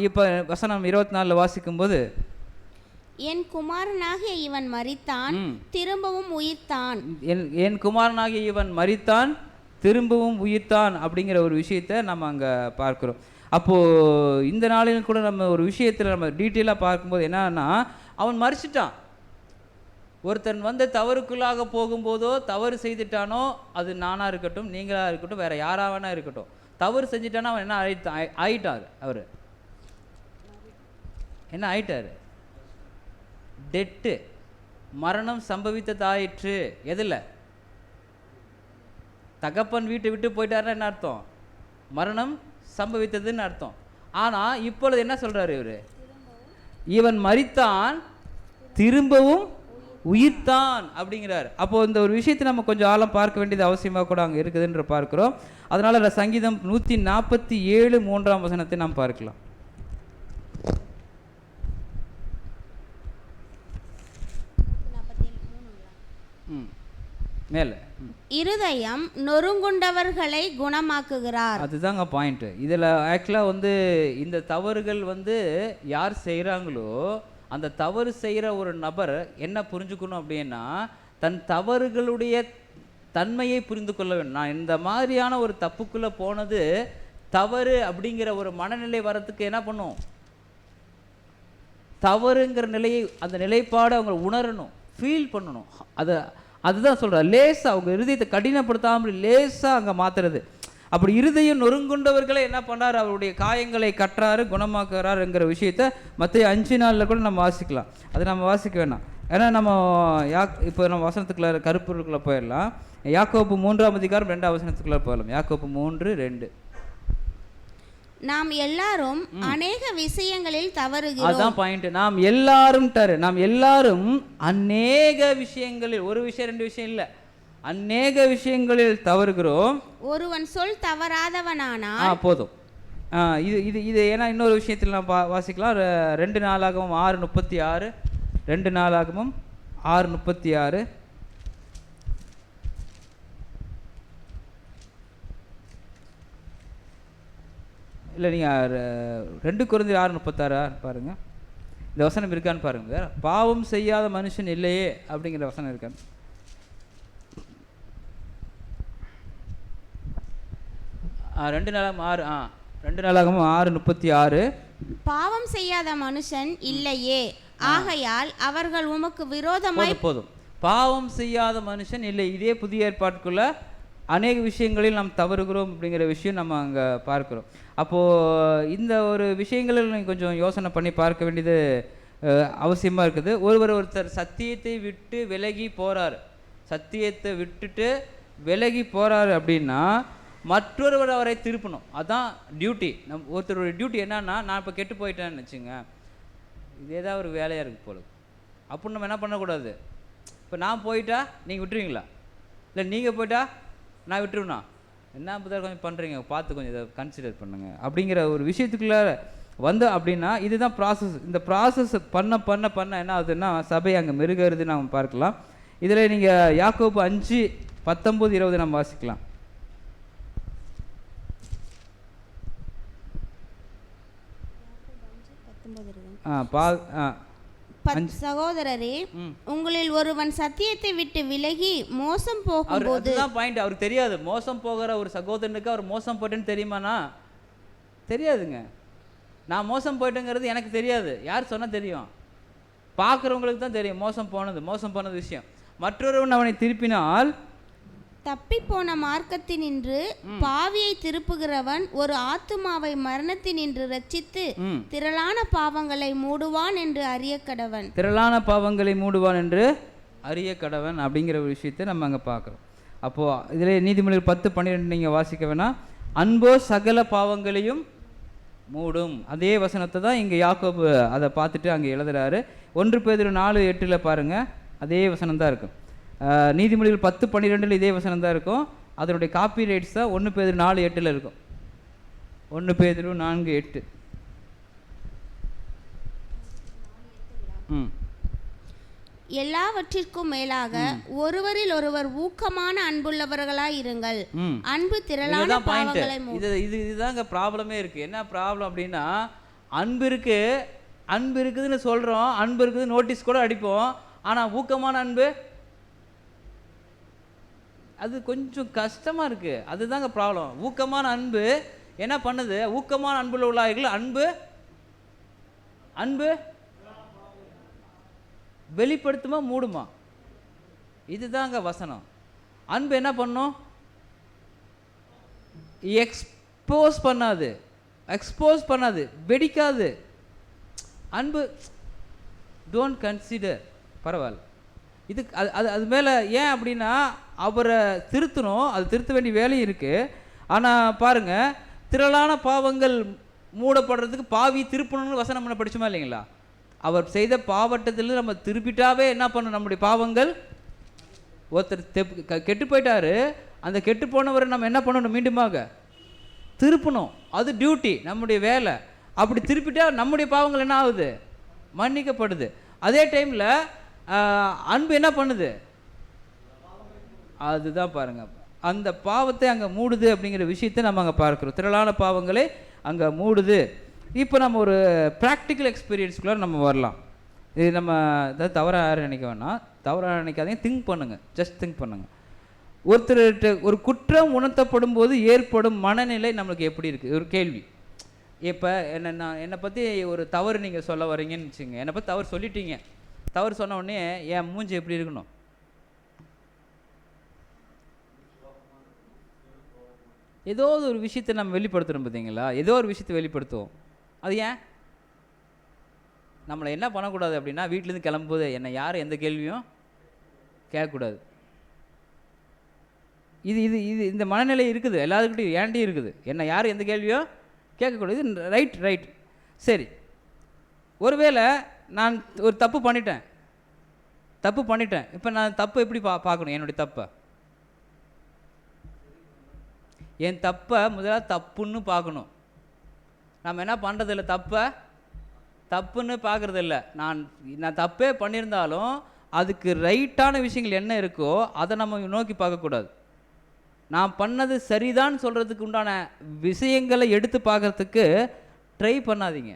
Speaker 1: இப்போ வசனம் 24 வாசிக்கும்போது,
Speaker 2: என் குமாரனாகிய இவன் மரித்தான் திரும்பவும் உயிர்த்தான்.
Speaker 1: என் குமாரனாகிய இவன் மரித்தான் திரும்பவும் உயிர்த்தான் அப்படிங்கிற ஒரு விஷயத்தை நம்ம அங்கே பார்க்குறோம். அப்போது இந்த நாளிலும் கூட நம்ம ஒரு விஷயத்தில் நம்ம டீட்டெயிலாக பார்க்கும்போது என்னன்னா, அவன் மரிச்சிட்டான். ஒருத்தன் வந்து தவறுக்குள்ளாக போகும்போதோ தவறு செய்துட்டானோ, அது நானாக இருக்கட்டும், நீங்களாக இருக்கட்டும், வேறு யாராக வேணா இருக்கட்டும், தவறு செஞ்சுட்டானா அவன் என்ன ஆயிட்டார், அவர் என்ன ஆயிட்டார், டெட்டு, மரணம் சம்பவித்ததாயிற்று. எதில்? தகப்பன் வீட்டை விட்டு போயிட்டாருன்னா என்ன அர்த்தம், மரணம் சம்பவித்ததுன்னு அர்த்தம். ஆனால் இப்பொழுது என்ன சொல்கிறார் இவர், இவன் மரித்தான் திரும்பவும் உயிர்த்தான் அப்படிங்கிறார். அப்போது இந்த ஒரு விஷயத்தை நம்ம கொஞ்சம் ஆழம் பார்க்க வேண்டியது அவசியமாக கூட அங்கே இருக்குதுன்ற பார்க்குறோம். அதனால் சங்கீதம் 147 3ஆம் வசனத்தை நாம் பார்க்கலாம். மேலே,
Speaker 2: இருதயம் நொறுங்குண்டவர்களை குணமாக்குகிறார்.
Speaker 1: அதுதாங்க பாயிண்ட். இதில் ஆக்சுவலாக வந்து இந்த தவறுகள் வந்து யார் செய்கிறாங்களோ, அந்த தவறு செய்கிற ஒரு நபர் என்ன புரிஞ்சுக்கணும் அப்படின்னா, தன் தவறுகளுடைய தன்மையை புரிந்து கொள்ள வேண்டும். நான் இந்த மாதிரியான ஒரு தப்புக்குள்ளே போனது தவறு அப்படிங்கிற ஒரு மனநிலை வரத்துக்கு என்ன பண்ணும், தவறுங்கிற நிலையை, அந்த நிலைப்பாடு அவங்க உணரணும், ஃபீல் பண்ணணும். அதுதான் சொல்கிறார், லேசாக அவங்க இருதயத்தை கடினப்படுத்தாமல் லேசாக அங்கே மாற்றுறது. அப்படி இருதயம் நொறுங்குண்டவர்களை என்ன பண்ணுறாரு, அவருடைய காயங்களை கட்டுறாரு, குணமாக்குறாருங்கிற விஷயத்த மற்ற 5 கூட நம்ம வாசிக்கலாம். அதை நம்ம வாசிக்க வேணாம். ஏன்னா நம்ம இப்போ நம்ம வசனத்துக்குள்ள கருப்பொருளுக்குள்ளே போயிடலாம். யாக்கோபு 3ஆம் அதிகாரம் 2ஆம் வசனத்துக்குள்ளே போயிடலாம். யாக்கோபு 3:2.
Speaker 2: நாம் எல்லாரும் அநேக விஷயங்களில் தவறுகிறோம்.
Speaker 1: அதான் பாயிண்ட். நாம் எல்லாரும் அநேக விஷயங்களில், ஒரு விஷயம் 2 விஷயம் இல்லை, அநேக விஷயங்களில் தவறுகிறோம்.
Speaker 2: ஒருவன் சொல் தவறாதவனானால்
Speaker 1: போதும். இது ஏன்னா இன்னொரு விஷயத்தில் நான் வாசிக்கலாம். 2 நாளாகவும் 6:36, 2 நாளாகவும் 6:36. இல்லை, நீங்கள் 2 Corinthians 6:36 பாருங்கள். இந்த வசனம் இருக்கான்னு பாருங்க. பாவம் செய்யாத மனுஷன் இல்லையே அப்படிங்கிற வசனம் இருக்கான்னு. 2 நாளாகவும் 6:36.
Speaker 2: பாவம் செய்யாத மனுஷன் இல்லையே, ஆகையால் அவர்கள் உமக்கு விரோதமாய்.
Speaker 1: போதும். பாவம் செய்யாத மனுஷன் இல்லை. இதே புதிய ஏற்பாட்டுக்குள்ள அநேக விஷயங்களில் நாம் தவறுகிறோம் அப்படிங்கிற விஷயம் நம்ம அங்கே பார்க்குறோம். அப்போது இந்த ஒரு விஷயங்களில் நீங்கள் கொஞ்சம் யோசனை பண்ணி பார்க்க வேண்டியது அவசியமாக இருக்குது. ஒருத்தர் சத்தியத்தை விட்டு விலகி போகிறார், சத்தியத்தை விட்டுட்டு விலகி போகிறாரு அப்படின்னா மற்றொருவர் அவரை திருப்பணும். அதுதான் டியூட்டி. ஒருத்தருடைய டியூட்டி என்னன்னா, நான் இப்போ கெட்டு போயிட்டேன்னு வச்சுங்க, இது ஏதாவது ஒரு வேலையாக இருக்குது போல அப்படின்னு நம்ம என்ன பண்ணக்கூடாது. இப்போ நான் போயிட்டா நீங்கள் விட்டுருவீங்களா? இல்லை நீங்கள் போயிட்டா நான் விட்டுருவேண்ணா? என்ன புதர் கொஞ்சம் பண்ணுறீங்க, பார்த்து கொஞ்சம் இதை கன்சிடர் பண்ணுங்கள் அப்படிங்கிற ஒரு விஷயத்துக்குள்ளே வந்து அப்படின்னா இதுதான் ப்ராசஸ். இந்த ப்ராசஸ் பண்ண பண்ண பண்ண என்ன ஆகுதுன்னா சபை அங்கே மெருகிறது நாம் பார்க்கலாம். இதில் நீங்கள் யாக்கோபு 5:19-20 நம்ம வாசிக்கலாம்.
Speaker 2: சகோதரரே, உங்களில் ஒருவன் சத்தியத்தை விட்டு விலகி மோசம் போகும்போது,
Speaker 1: பாயிண்ட் அவருக்கு தெரியாது. மோசம் போகிற ஒரு சகோதரனுக்கு அவர் மோசம் போட்டேன்னு தெரியுமாண்ணா? தெரியாதுங்க. நான் மோசம் போயிட்டேங்கிறது எனக்கு தெரியாது. யார் சொன்னால் தெரியும்? பார்க்குறவங்களுக்கு தான் தெரியும் மோசம் போனது விஷயம். மற்றொருவன் அவனை திருப்பினால்
Speaker 2: தப்பி போன மார்க்கத்தினின்று பாவியை திருப்புகிறவன் ஒரு ஆத்துமாவை மரணத்தினின்று ரட்சித்து திரளான பாவங்களை மூடுவான் என்று அறிய கடவன்.
Speaker 1: திரளான பாவங்களை மூடுவான் என்று அறிய கடவன் அப்படிங்கிற ஒரு விஷயத்தை நம்ம அங்கே பார்க்குறோம். அப்போது இதில் நீதிமொழிகள் 10:12 நீங்கள் வாசிக்க வேணாம். அன்போ சகல பாவங்களையும் மூடும். அதே வசனத்தை தான் இங்கே யாக்கோபு அதை பார்த்துட்டு அங்கே எழுதுறாரு. 1 பேதுரு 4:8 பாருங்கள், அதே வசனம் தான் இருக்கும். நீதிமொழிகள் 10:12 இதே வசனம் தான் இருக்கும். அதனுடைய காப்பி ரைட்ஸ் தான் 1 பேதுரு 4:8 இருக்கும். 1 பேதுரு 4:8.
Speaker 2: எல்லாவற்றிற்கும் மேலாக ஒருவரில் ஒருவர் ஊக்கமான அன்புள்ளவர்களாய் இருங்கள். அன்பு திரளான பாவங்களை மூடும்.
Speaker 1: இதுதாங்க ப்ராப்ளமே இருக்குது. என்ன ப்ராப்ளம் அப்படின்னா, அன்பு இருக்குதுன்னு சொல்கிறோம், அன்பு இருக்குது நோட்டீஸ் கூட அடிப்போம். ஆனால் ஊக்கமான அன்பு அது கொஞ்சம் கஷ்டமாக இருக்குது. அதுதாங்க ப்ராப்ளம். ஊக்கமான அன்பு என்ன பண்ணுது? ஊக்கமான அன்புள்ள உள்ளார்கள் அன்பு வெளிப்படுத்துமா மூடுமா? இதுதாங்க வசனம். அன்பு என்ன பண்ணும்? எக்ஸ்போஸ் பண்ணாது, வெடிக்காது. அன்பு டோன்ட் கன்சிடர், பரவாயில்ல. இது அது மேலே ஏன் அப்படின்னா அவரை திருத்தணும், அது திருத்த வேண்டிய வேலையும் இருக்குது. ஆனால் பாருங்கள், திரளான பாவங்கள் மூடப்படுறதுக்கு பாவி திருப்பணும்னு வசனம் பண்ண படிச்சுமா இல்லைங்களா? அவர் செய்த பாவட்டத்தில் நம்ம திருப்பிட்டாவே என்ன பண்ணணும்? நம்முடைய பாவங்கள், ஒருத்தர் கெட்டு போயிட்டாரு, அந்த கெட்டு போனவரை நம்ம என்ன பண்ணணும்? மீண்டுமாக திருப்பணும். அது டியூட்டி, நம்முடைய வேலை. அப்படி திருப்பிட்டா நம்முடைய பாவங்கள் என்ன ஆகுது? மன்னிக்கப்படுது. அதே டைமில் அன்பு என்ன பண்ணுது? அதுதான் பாருங்க, அந்த பாவத்தை அங்கே மூடுது அப்படிங்கிற விஷயத்தை நம்ம அங்கே பார்க்குறோம். திரளான பாவங்களை அங்கே மூடுது. இப்போ நம்ம ஒரு ப்ராக்டிக்கல் எக்ஸ்பீரியன்ஸ்குள்ளே நம்ம வரலாம். இது நம்ம ஏதாவது தவறாக யாரும் நினைக்க வேணாம், தவறாக நினைக்காதீங்க. திங்க் பண்ணுங்கள், ஜஸ்ட் திங்க் பண்ணுங்கள். ஒருத்தர்கிட்ட ஒரு குற்றம் உணர்த்தப்படும் போது ஏற்படும் மனநிலை நம்மளுக்கு எப்படி இருக்குது? ஒரு கேள்வி. இப்போ என்னை பற்றி ஒரு தவறு நீங்கள் சொல்ல வரீங்கன்னு வச்சுங்க, என்னை பற்றி தவறு சொல்லிட்டீங்க. தவறு சொன்ன உடனே என் மூஞ்சி எப்படி இருக்கணும்? ஏதோ ஒரு விஷயத்தை நம்ம வெளிப்படுத்துகிறோம் பார்த்தீங்களா? ஏதோ ஒரு விஷயத்தை வெளிப்படுத்துவோம். அது ஏன்? நம்மளை என்ன பண்ணக்கூடாது அப்படின்னா, வீட்டிலேருந்து கிளம்பும்போது என்னை யாரும் எந்த கேள்வியும் கேட்கக்கூடாது. இந்த மனநிலை இருக்குது எல்லாத்துக்கிட்டையும், ஏன்ட்டையும் இருக்குது. என்னை யாரும் எந்த கேள்வியும் கேட்கக்கூடாது. இது ரைட். சரி, ஒருவேளை நான் ஒரு தப்பு பண்ணிட்டேன். இப்போ நான் தப்பு எப்படி பார்க்கணும்? என்னுடைய தப்பை, என் தப்பை முதல்ல தப்புன்னு பார்க்கணும். நம்ம என்ன பண்ணுறதில்ல, தப்புன்னு பார்க்குறதில்ல. நான் தப்பே பண்ணியிருந்தாலும் அதுக்கு ரைட்டான விஷயங்கள் என்ன இருக்கோ அதை நம்ம நோக்கி பார்க்கக்கூடாது. நான் பண்ணது சரிதான் சொல்கிறதுக்கு உண்டான விஷயங்களை எடுத்து பார்க்குறதுக்கு ட்ரை பண்ணாதீங்க.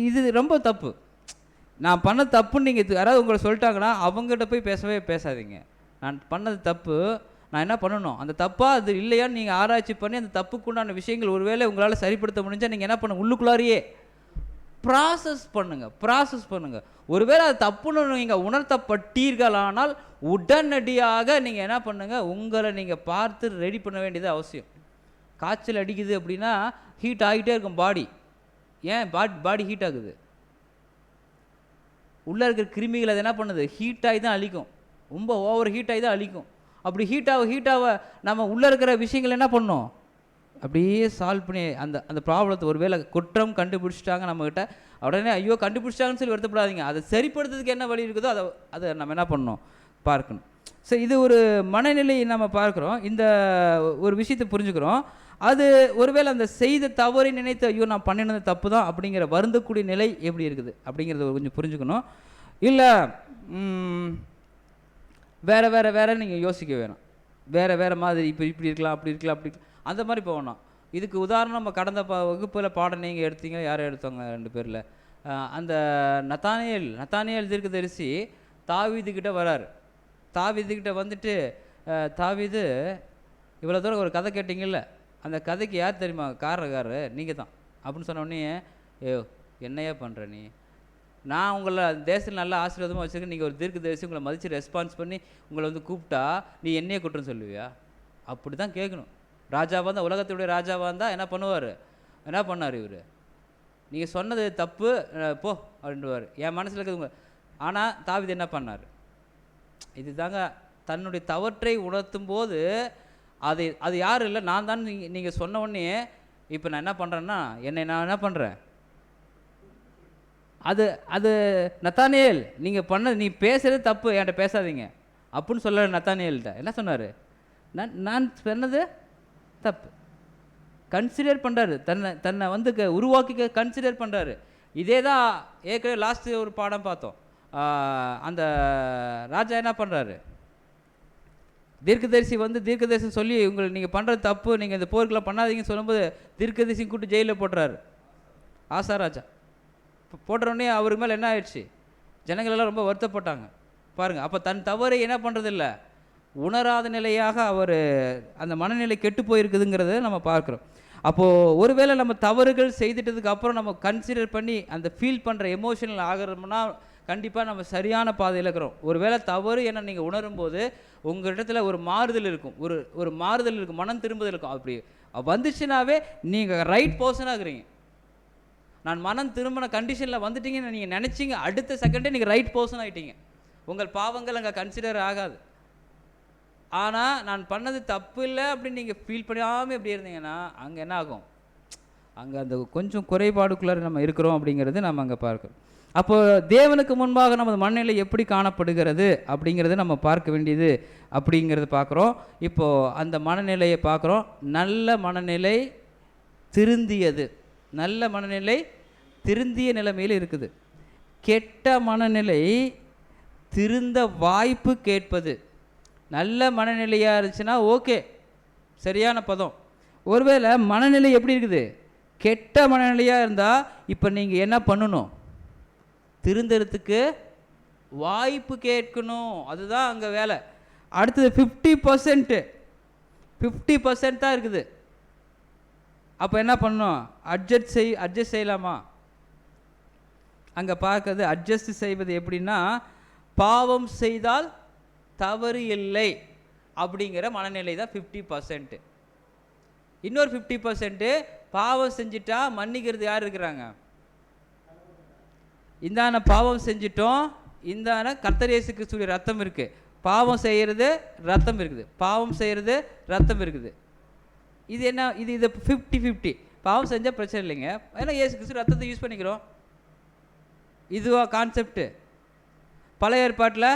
Speaker 1: இது ரொம்ப தப்பு. நான் பண்ண தப்புன்னு நீங்கள் யாராவது உங்களை சொல்லிட்டாங்கன்னா அவங்ககிட்ட போய் பேசாதீங்க. நான் பண்ணது தப்பு, நான் என்ன பண்ணணும், அந்த தப்பாக அது இல்லையான்னு நீங்கள் ஆராய்ச்சி பண்ணி அந்த தப்புக்குண்டான விஷயங்கள் ஒருவேளை உங்களால் சரிப்படுத்த முடிஞ்சால் நீங்கள் என்ன பண்ண, உள்ளுக்குள்ளாரியே ப்ராசஸ் பண்ணுங்க. ஒருவேளை அது தப்புன்னு நீங்கள் உணர்த்தப்பட்டீர்களானால் உடனடியாக நீங்கள் என்ன பண்ணுங்க, உங்களை நீங்கள் பார்த்து ரெடி பண்ண வேண்டியது அவசியம். காய்ச்சல் அடிக்குது அப்படின்னா ஹீட் ஆகிட்டே இருக்கும் பாடி. ஏன் பாடி ஹீட் ஆகுது? உள்ளே இருக்கிற கிருமிகள் அது என்ன பண்ணுது, ஹீட் ஆகி தான் அழிக்கும். ரொம்ப ஓவர் ஹீட் ஆகி தான் அழிக்கும். அப்படி ஹீட்டாக நம்ம உள்ளே இருக்கிற விஷயங்கள் என்ன பண்ணோம், அப்படியே சால்வ் பண்ணி அந்த ப்ராப்ளத்தை ஒருவேளை குற்றம் கண்டுபிடிச்சிட்டாங்க நம்மக்கிட்ட, உடனே ஐயோ கண்டுபிடிச்சிட்டாங்கன்னு சொல்லி வருத்தப்படாதீங்க. அதை சரிப்படுத்துறதுக்கு என்ன வழி இருக்குதோ அதை நம்ம என்ன பண்ணணும், பார்க்கணும். ஸோ இது ஒரு மனநிலை நம்ம பார்க்குறோம். இந்த ஒரு விஷயத்தை புரிஞ்சுக்கிறோம். அது ஒருவேளை அந்த செய்த தவறை நினைத்து ஐயோ நான் பண்ணினது தப்பு தான் அப்படிங்கிற வருந்தக்கூடிய நிலை எப்படி இருக்குது அப்படிங்கிறத கொஞ்சம் புரிஞ்சுக்கணும். இல்லை வேறு நீங்கள் யோசிக்க வேணும். வேறு மாதிரி இப்படி இருக்கலாம், அப்படி இருக்கலாம், அப்படி அந்த மாதிரி போகணும். இதுக்கு உதாரணம் நம்ம கடந்த வகுப்பில் பாடம் நீங்கள் எடுத்தீங்க. யாரும் எடுத்தவங்க 2 பேரில் அந்த நத்தானியேல் தீர்க்கதரிசி தாவீதுக்கிட்ட வராரு. தாவீதுக்கிட்ட வந்துட்டு, தாவீது இவ்வளோ தூரம் ஒரு கதை கேட்டிங்கல்ல, அந்த கதைக்கு யார் தெரியுமா காரணக்காரரு, நீங்கள் தான் அப்படின்னு சொன்ன உடனே, என்னையா பண்ணுற நீ, நான் உங்களை தேசத்தில் நல்ல ஆசீர்வாதமாக வச்சுருக்கேன், நீங்கள் ஒரு தீர்க்கதரிசி, உங்களை மதித்து ரெஸ்பான்ஸ் பண்ணி உங்களை வந்து கூப்பிட்டா நீ என்னையே குற்றம் சொல்லுவியா? அப்படி தான் கேட்கணும். ராஜாவாக இருந்தால், உலகத்துடைய ராஜாவாக இருந்தால் என்ன பண்ணுவார், என்ன பண்ணார் இவர், நீங்கள் சொன்னது தப்பு போ அப்படின்ட்டுவார். என் மனசில் இருக்கிறது. ஆனால் தாவீது என்ன பண்ணார், இது தாங்க தன்னுடைய தவற்றை உணர்த்தும் போது அது யாரும் இல்லை, நான் தான். நீங்கள் சொன்ன உடனே இப்போ நான் என்ன பண்ணுறேன்னா, நான் என்ன பண்ணுறேன், அது நத்தானியேல் நீங்கள் நீ பேசுகிறது தப்பு, என்கிட்ட பேசாதீங்க அப்படின்னு சொல்ல. நத்தானியேல்கிட்ட என்ன சொன்னார், நான் சொன்னது தப்பு. கன்சிடர் பண்ணுறாரு, தன்னை வந்து உருவாக்கி கன்சிடர் பண்ணுறாரு. இதே தான் ஏற்கனவே லாஸ்ட்டு ஒரு பாடம் பார்த்தோம். அந்த ராஜா என்ன பண்ணுறாரு, தீர்க்கதரிசி சொல்லி நீங்கள் பண்ணுறது தப்பு, நீங்கள் இந்த போருக்கெல்லாம் பண்ணாதீங்கன்னு சொல்லும்போது தீர்க்கதரிசி கூட்டு ஜெயிலில் போட்டுறாரு ஆசா ராஜா. போட்டுறோடனே அவருக்கு மேலே என்ன ஆயிடுச்சு, ஜனங்களெல்லாம் ரொம்ப வருத்தப்பட்டாங்க பாருங்கள். அப்போ தன் தவறை என்ன பண்ணுறதில்ல, உணராத நிலையாக அவர் அந்த மனநிலை கெட்டு போயிருக்குதுங்கிறத நம்ம பார்க்குறோம். அப்போது ஒருவேளை நம்ம தவறுகள் செய்துட்டதுக்கு அப்புறம் நம்ம கன்சிடர் பண்ணி அந்த ஃபீல் பண்ணுற எமோஷனல் ஆகிறோம்னா கண்டிப்பாக நம்ம சரியான பாதையில் இருக்கிறோம். ஒருவேளை தவறு என்ன நீங்கள் உணரும்போது உங்கள் இடத்துல ஒரு மாறுதல் இருக்கும், ஒரு மாறுதல் இருக்கும், மனம் திரும்புதல் இருக்கும். அப்படி வந்துச்சுனாவே நீங்கள் ரைட் பர்சனாக இருக்கிறீங்க. நான் மனம் திரும்பின கண்டிஷனில் வந்துட்டீங்கன்னு நீங்கள் நினச்சிங்க, அடுத்த செகண்டே நீங்கள் ரைட் பர்சன் ஆகிட்டீங்க. உங்கள் பாவங்கள் அங்கே கன்சிடர் ஆகாது. ஆனால் நான் பண்ணது தப்பு இல்லை அப்படின்னு நீங்கள் ஃபீல் பண்ணாமல் எப்படி இருந்தீங்கன்னா அங்கே என்ன ஆகும், அங்கே அந்த கொஞ்சம் குறைபாடுக்குள்ளார நம்ம இருக்கிறோம் அப்படிங்கிறது நம்ம அங்கே பார்க்குறோம். அப்போது தேவனுக்கு முன்பாக நமது மனநிலை எப்படி காணப்படுகிறது அப்படிங்கிறத நம்ம பார்க்க வேண்டியது அப்படிங்கிறத பார்க்குறோம். இப்போது அந்த மனநிலையை பார்க்குறோம். நல்ல மனநிலை திருந்திய நிலைமையில் இருக்குது. கெட்ட மனநிலை திருந்த வாய்ப்பு கேட்பது. நல்ல மனநிலையாக இருந்துச்சுன்னா ஓகே, சரியான பதம். ஒருவேளை மனநிலை எப்படி இருக்குது, கெட்ட மனநிலையாக இருந்தால் இப்போ நீங்கள் என்ன பண்ணணும், திருந்தறதுக்கு வாய்ப்பு கேட்கணும். அதுதான் அங்கே வேலை. அடுத்தது 50% தான் இருக்குது. அப்போ என்ன பண்ணணும், அட்ஜஸ்ட் செய்யலாமா? அங்கே பார்க்கறது அட்ஜஸ்ட் செய்வது எப்படின்னா, பாவம் செய்தால் தவறு இல்லை அப்படிங்கிற மனநிலை தான் 50%. இன்னொரு 50% பாவம் செஞ்சிட்டா மன்னிக்கிறது யார் இருக்கிறாங்க, இந்தான பாவம் செஞ்சிட்டோம், இந்தான கர்த்தர் இயேசு கிறிஸ்துவின் ரத்தம் இருக்குது, பாவம் செய்கிறது ரத்தம் இருக்குது, பாவம் செய்கிறது ரத்தம் இருக்குது. இது என்ன, இது 50-50. பாவம் செஞ்சால் பிரச்சனை இல்லைங்க, ஏன்னா இயேசு கிறிஸ்து ரத்தத்தை யூஸ் பண்ணிக்கிறோம். இதுவா கான்செப்டு? பழைய ஏற்பாட்டில்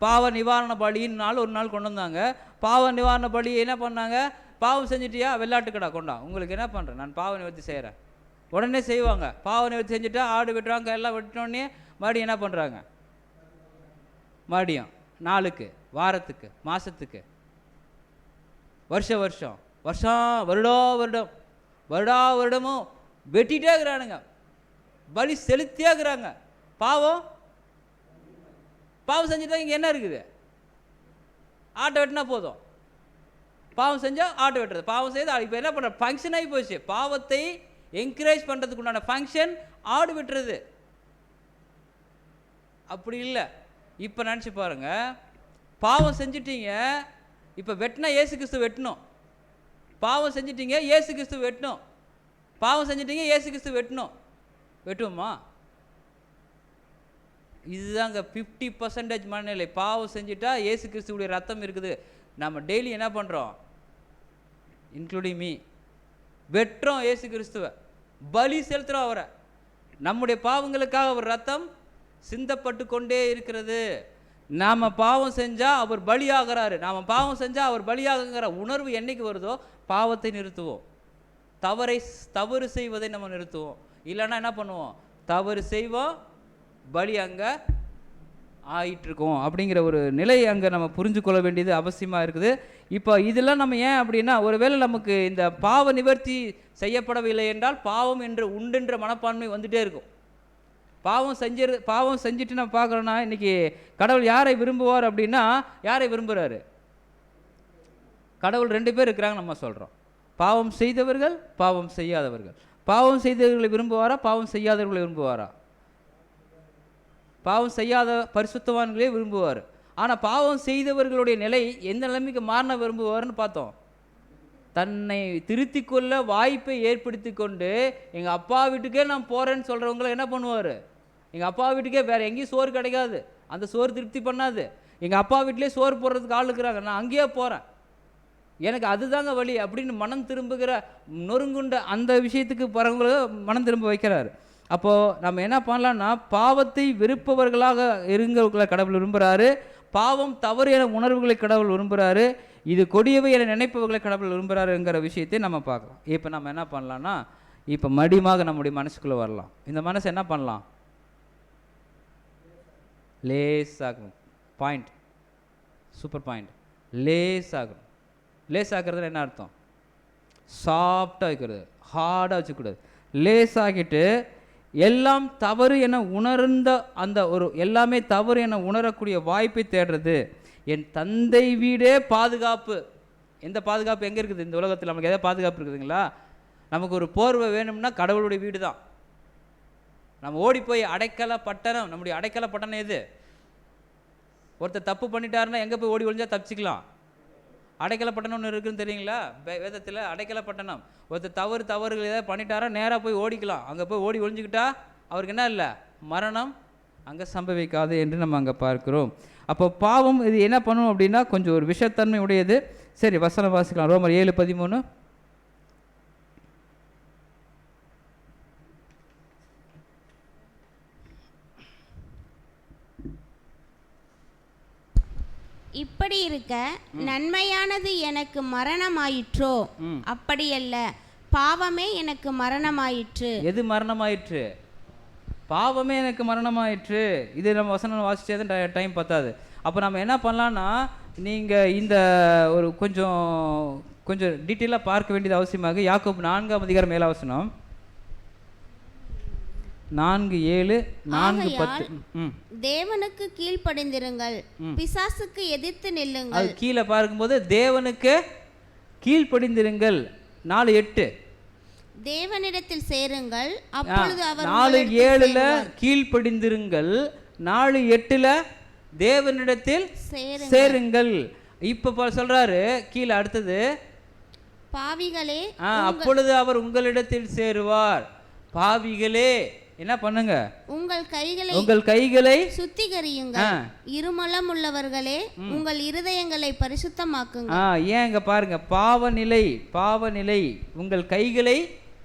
Speaker 1: பாவ நிவாரண பலின்னு ஒரு நாள் கொண்டு வந்தாங்க. பாவ நிவாரண பலி என்ன பண்ணாங்க, பாவம் செஞ்சிட்டியா வெள்ளாட்டுக்கடா கொண்டா, உங்களுக்கு என்ன பண்ணுறேன், நான் பாவ நிவர்த்தி செய்கிறேன், உடனே செய்வாங்க. பாவ நிவர்த்தி செஞ்சுட்டா ஆடு வெட்டுறாங்க, எல்லாம் வெட்டினோடனே மறுபடியும் என்ன பண்ணுறாங்க, மறுபடியும் நாளுக்கு, வாரத்துக்கு, மாதத்துக்கு, வருடமும் வெட்டிகிட்டே இருக்கிறானுங்க, பலி செலுத்தியே இருக்கிறாங்க. பாவம் செஞ்சுட்டா இங்கே என்ன இருக்குது, ஆட்டை வெட்டினா போதும். பாவம் செஞ்சால் ஆட்டை வெட்டுறது, பாவம் செய்து இப்போ என்ன பண்ணுற, ஃபங்க்ஷன் ஆகி போச்சு. பாவத்தை என்கரேஜ் பண்ணுறதுக்கு உண்டான ஃபங்க்ஷன் ஆடு வெட்டுறது. அப்படி இல்லை. இப்போ நினச்சி பாருங்க, பாவம் செஞ்சிட்டீங்க, இப்போ வெட்டினா இயேசு கிறிஸ்து வெட்டணும். பாவம் செஞ்சிட்டீங்க, இயேசு கிறிஸ்து வெட்டணும். பாவம் செஞ்சிட்டீங்க, இயேசு கிறிஸ்து வெட்டணும். வெட்டுவோமா? இதுதாங்க 50% மனநிலை. பாவம் செஞ்சுட்டா இயேசு கிறிஸ்துவுடைய ரத்தம் இருக்குது. நம்ம டெய்லி என்ன பண்ணுறோம், இன்க்ளூடிங் மீ, வெட்டுறோம் இயேசு கிறிஸ்துவை, பலி செலுத்துகிறோம் அவரை. நம்முடைய பாவங்களுக்காக அவர் ரத்தம் சிந்தப்பட்டு கொண்டே இருக்கிறது. நாம் பாவம் செஞ்சால் அவர் பலியாகிறாரு, நாம் பாவம் செஞ்சால் அவர் பலியாகுங்கிற உணர்வு என்னைக்கு வருதோ பாவத்தை நிறுத்துவோம். தவறு செய்வதை நம்ம நிறுத்துவோம். இல்லைன்னா என்ன பண்ணுவோம், தவறு செய்வோம், பலி அங்கே ஆயிட்டுருக்கோம் அப்படிங்கிற ஒரு நிலையை அங்கே நம்ம புரிஞ்சு கொள்ள வேண்டியது அவசியமாக இருக்குது. இப்போ இதெல்லாம் நம்ம ஏன் அப்படின்னா, ஒருவேளை நமக்கு இந்த பாவ நிவர்த்தி செய்யப்படவில்லை என்றால் பாவம் என்று உண்டுன்ற மனப்பான்மை வந்துகிட்டே இருக்கும். பாவம் செஞ்சுட்டு நம்ம பார்க்குறோன்னா, இன்றைக்கி கடவுள் யாரை விரும்புவார் அப்படின்னா, யாரை விரும்புகிறாரு? கடவுள் 2 பேர் இருக்கிறாங்க நம்ம சொல்கிறோம், பாவம் செய்தவர்கள், பாவம் செய்யாதவர்கள். பாவம் செய்தவர்களை விரும்புவாரா, பாவம் செய்யாதவர்களை விரும்புவாரா? பாவம் செய்யாத பரிசுத்தவான்களே விரும்புவார். ஆனால் பாவம் செய்தவர்களுடைய நிலை எந்த நிலைமைக்கு மாறின விரும்புவார்னு பார்த்தோம். தன்னை திருத்தி கொள்ள வாய்ப்பை ஏற்படுத்தி கொண்டு எங்கள் அப்பா வீட்டுக்கே நான் போகிறேன்னு சொல்கிறவங்கள என்ன பண்ணுவார், எங்கள் அப்பா வீட்டுக்கே வேறு எங்கேயும் சோறு கிடைக்காது, அந்த சோறு திருப்தி பண்ணாது, எங்கள் அப்பா வீட்டிலே சோறு போடுறதுக்கு ஆள் இருக்கிறாங்க, நான் அங்கேயே போகிறேன், எனக்கு அதுதாங்க வழி அப்படின்னு மனம் திரும்புகிற நொறுங்குண்ட அந்த விஷயத்துக்கு போகிறவங்கள மனம் திரும்ப வைக்கிறார். அப்போது நம்ம என்ன பண்ணலான்னா, பாவத்தை வெறுப்பவர்களாக இருங்கவர்களை கடவுள் விரும்புகிறாரு, பாவம் தவறு என உணர்வுகளை கடவுள் விரும்புகிறாரு, இது கொடியவை என நினைப்பவர்களை கடவுள் விரும்புகிறாருங்கிற விஷயத்தை நம்ம பார்க்கலாம். இப்போ நம்ம என்ன பண்ணலான்னா, இப்போ மடிமாக நம்முடைய மனசுக்குள்ளே வரலாம். இந்த மனசு என்ன பண்ணலாம், லேசாகணும். Point, super point. லேசாகணும். லேசாகிறது என்ன அர்த்தம், சாஃப்டாக வைக்கிறது, ஹார்டாக வச்சுக்கூடாது. லேசாகிட்டு எல்லாம் தவறு என உணர்ந்த அந்த ஒரு எல்லாமே தவறு என உணரக்கூடிய வாய்ப்பை தேடுறது. என் தந்தை வீடே பாதுகாப்பு. எந்த பாதுகாப்பு எங்கே இருக்குது இந்த உலகத்தில்? நமக்கு எதாவது பாதுகாப்பு இருக்குதுங்களா? நமக்கு ஒரு போர்வை வேணும்னா கடவுளுடைய வீடு தான். நம்ம ஓடி போய் அடைக்கல பட்டணம், நம்முடைய அடைக்கல பட்டணம் எது? ஒருத்தர் தப்பு பண்ணிட்டாருன்னா எங்கே போய் ஓடி ஒழிஞ்சா தப்பிச்சிக்கலாம்? அடைக்கல பட்டணம் ஒன்று இருக்குதுன்னு தெரியுங்களா? வேதத்தில் அடைக்கல பட்டணம். ஒருத்தர் தவறுகள் ஏதாவது பண்ணிட்டாரா நேராக போய் ஓடிக்கலாம். அங்கே போய் ஓடி ஒழிஞ்சுக்கிட்டா அவருக்கு என்ன இல்லை, மரணம் அங்கே சம்பவிக்காது என்று நம்ம அங்கே பார்க்கிறோம். அப்போ பாவம் இது என்ன பண்ணணும் அப்படின்னா, கொஞ்சம் ஒரு விஷத்தன்மை உடையது. சரி, வசனம் வாசிக்கலாம். ரோமர் 7:13.
Speaker 2: இப்படி இருக்க நன்மையானது எனக்கு மரணமாயிற்றோ? அப்படியல்ல, பாவமே எனக்கு மரணமாயிற்று.
Speaker 1: எது மரணமாயிற்று? பாவமே எனக்கு மரணமாயிற்று. இது நம்ம வசனம் வாசிச்சே தான் டைம் பத்தாது. அப்போ நம்ம என்ன பண்ணலான்னா, நீங்கள் இந்த ஒரு கொஞ்சம் டீட்டெயிலாக பார்க்க வேண்டியது அவசியமாக. யாக்கோபு 4:7 4:7 4:10.
Speaker 2: தேவனுக்கு கீழ்ப்படிந்திருங்கள், பிசாசுக்கு எதிர்த்து நில்லுங்கள்.
Speaker 1: அது கீழே பார்க்கும்போது தேவனுக்கு கீழ்ப்படிந்திருங்கள். 4:8
Speaker 2: தேவனிடத்தில் சேருங்கள், அப்பொழுது அவர்
Speaker 1: 4:7 கீழ்ப்படிந்திருங்கள், 4:8 தேவனிடத்தில் சேருங்கள். இப்ப சொல்றாரு கீழே அடுத்தது,
Speaker 2: பாவிகளே
Speaker 1: அப்பொழுது அவர் உங்களிடத்தில் சேருவார். பாவிகளே என்ன பண்ணுங்க, உங்கள் கைகளை
Speaker 2: சுத்திகரியுங்கள். இருமலம் உள்ளவர்களே உங்கள் இருதயங்களை பரிசுத்தமாக்குங்க.
Speaker 1: ஏங்க பாருங்க, பாவநிலை. உங்கள் கைகளை